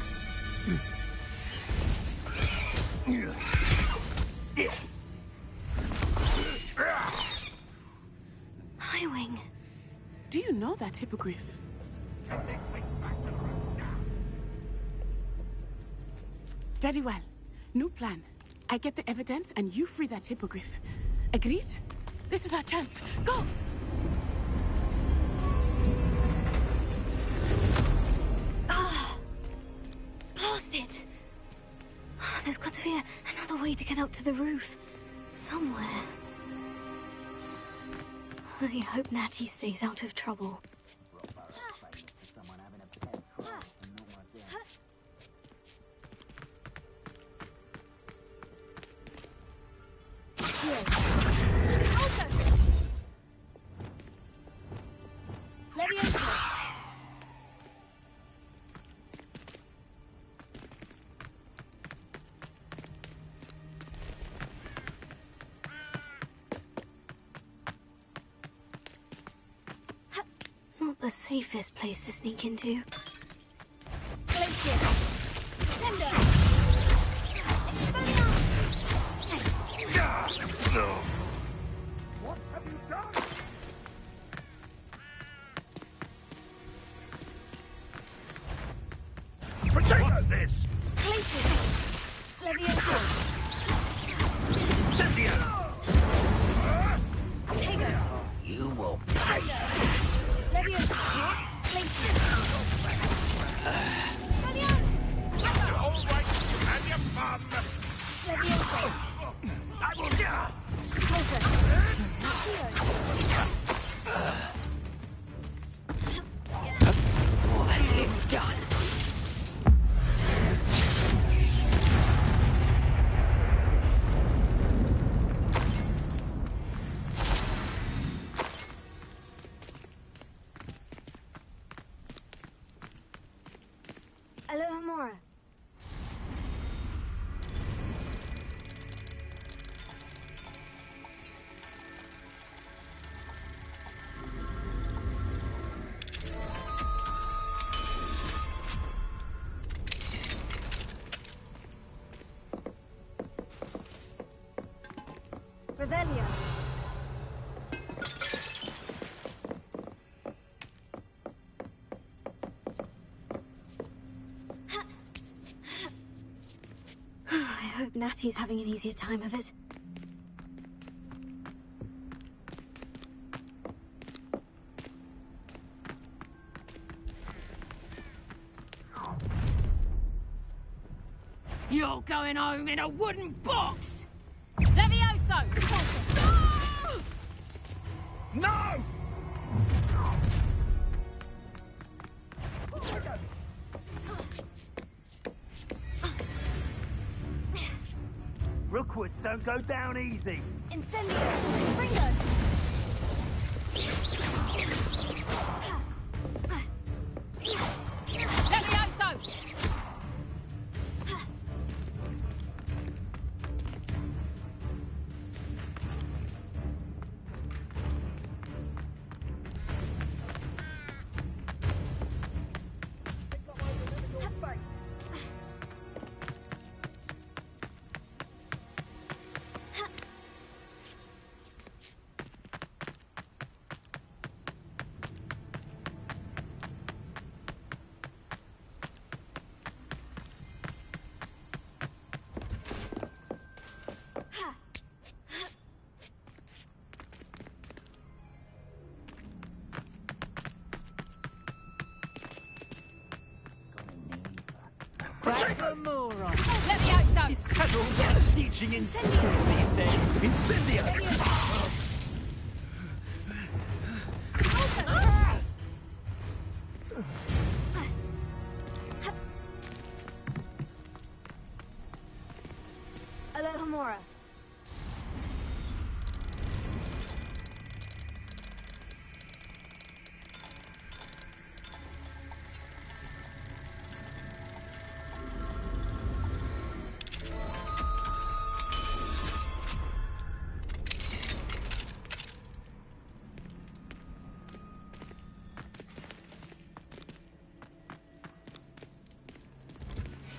Highwing. Do you know that hippogriff? Very well. New plan. I get the evidence and you free that hippogriff. Agreed? This is our chance. Go! Blasted! There's got to be another way to get up to the roof. Somewhere. I hope Natty stays out of trouble. Not the safest place to sneak into. What have you done? What's this? You will pay for it. All right, have your fun. I will get. What have you done? Revelio. I hope Natty's having an easier time of it. You're going home in a wooden box! Levioso! No! Rookwoods don't go down easy. Incendio. Confringo. Levioso! Moron. Levioso! Is that all they're teaching in school these days? Incendio! Alohomora.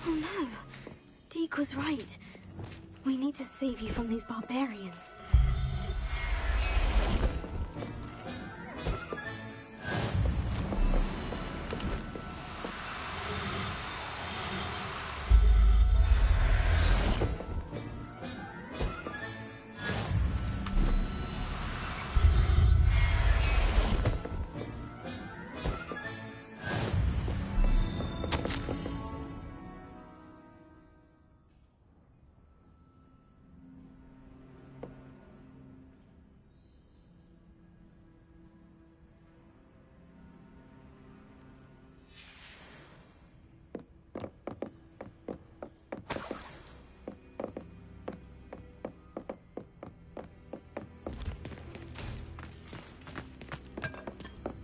Oh no! Deke was right. We need to save you from these barbarians.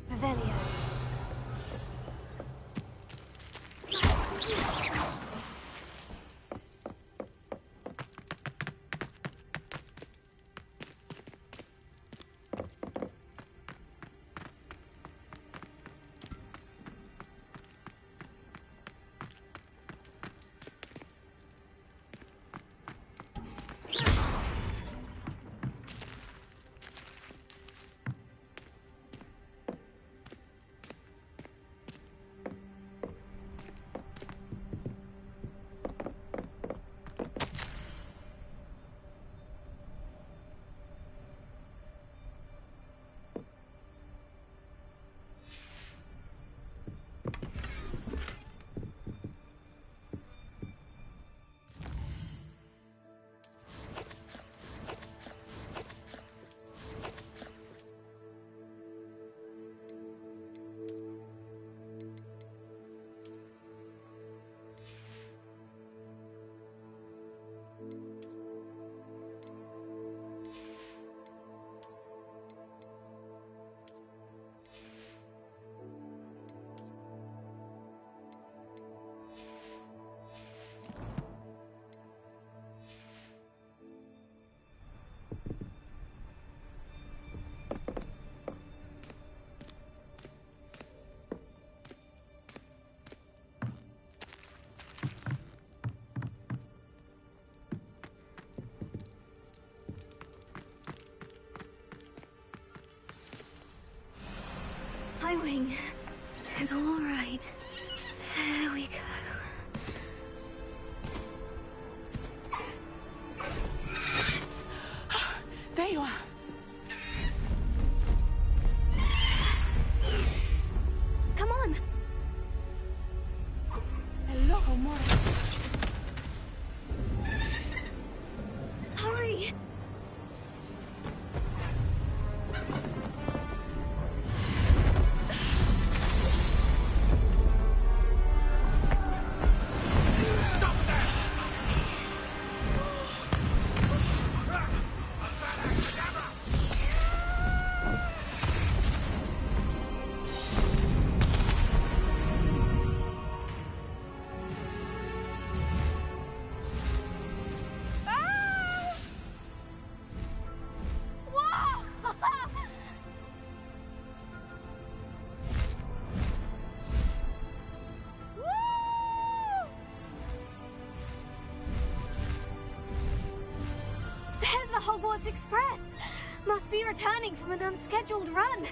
Revelio. doing is all right. There we go. There you are. Come on. Hello, Homura. Hurry. There's the Hogwarts Express! Must be returning from an unscheduled run.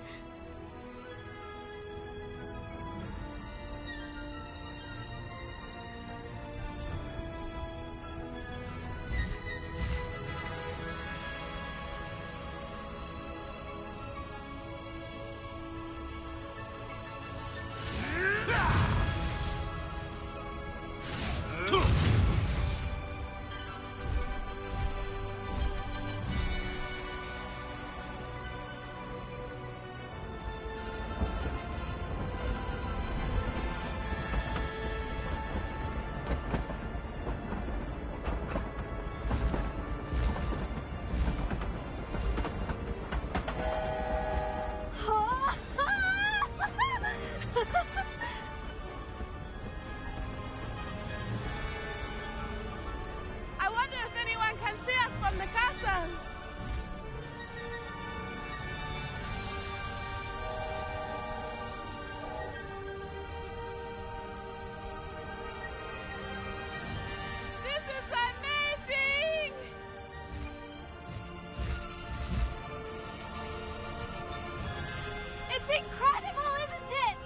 I wonder if anyone can see us from the castle. This is amazing! It's incredible, isn't it?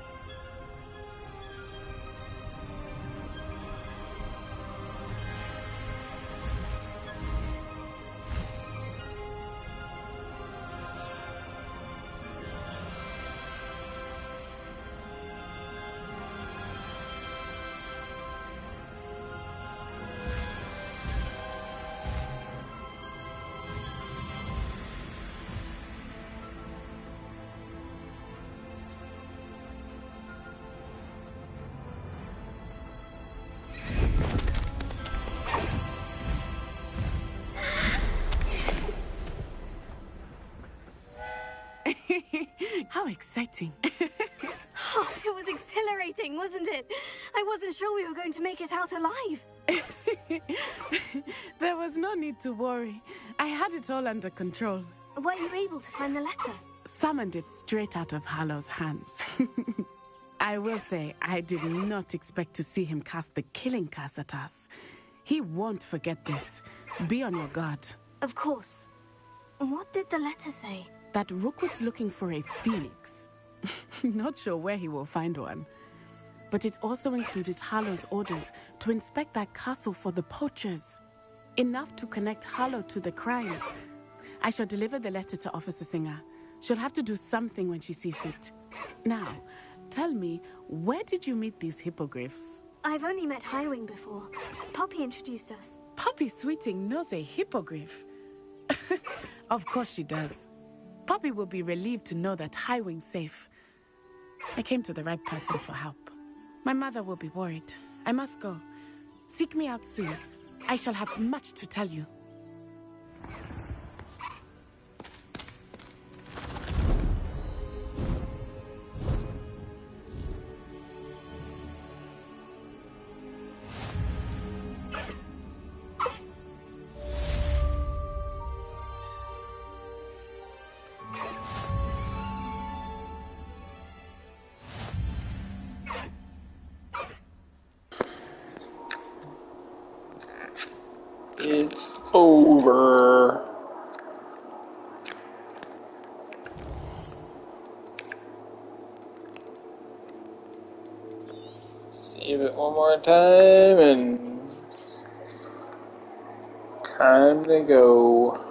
How exciting. Oh, it was exhilarating, wasn't it? I wasn't sure we were going to make it out alive. There was no need to worry. I had it all under control. Were you able to find the letter? Summoned it straight out of Hallow's hands. I will say, I did not expect to see him cast the killing curse at us. He won't forget this. Be on your guard. Of course. What did the letter say? That Rookwood's looking for a phoenix. Not sure where he will find one. But it also included Hallow's orders to inspect that castle for the poachers. Enough to connect Hallow to the crimes. I shall deliver the letter to Officer Singer. She'll have to do something when she sees it. Now, tell me, where did you meet these hippogriffs? I've only met Highwing before. Poppy introduced us. Poppy Sweeting knows a hippogriff. Of course she does. Poppy will be relieved to know that Highwing's safe. I came to the right person for help. My mother will be worried. I must go. Seek me out soon. I shall have much to tell you. It's over. one more time, and time to go.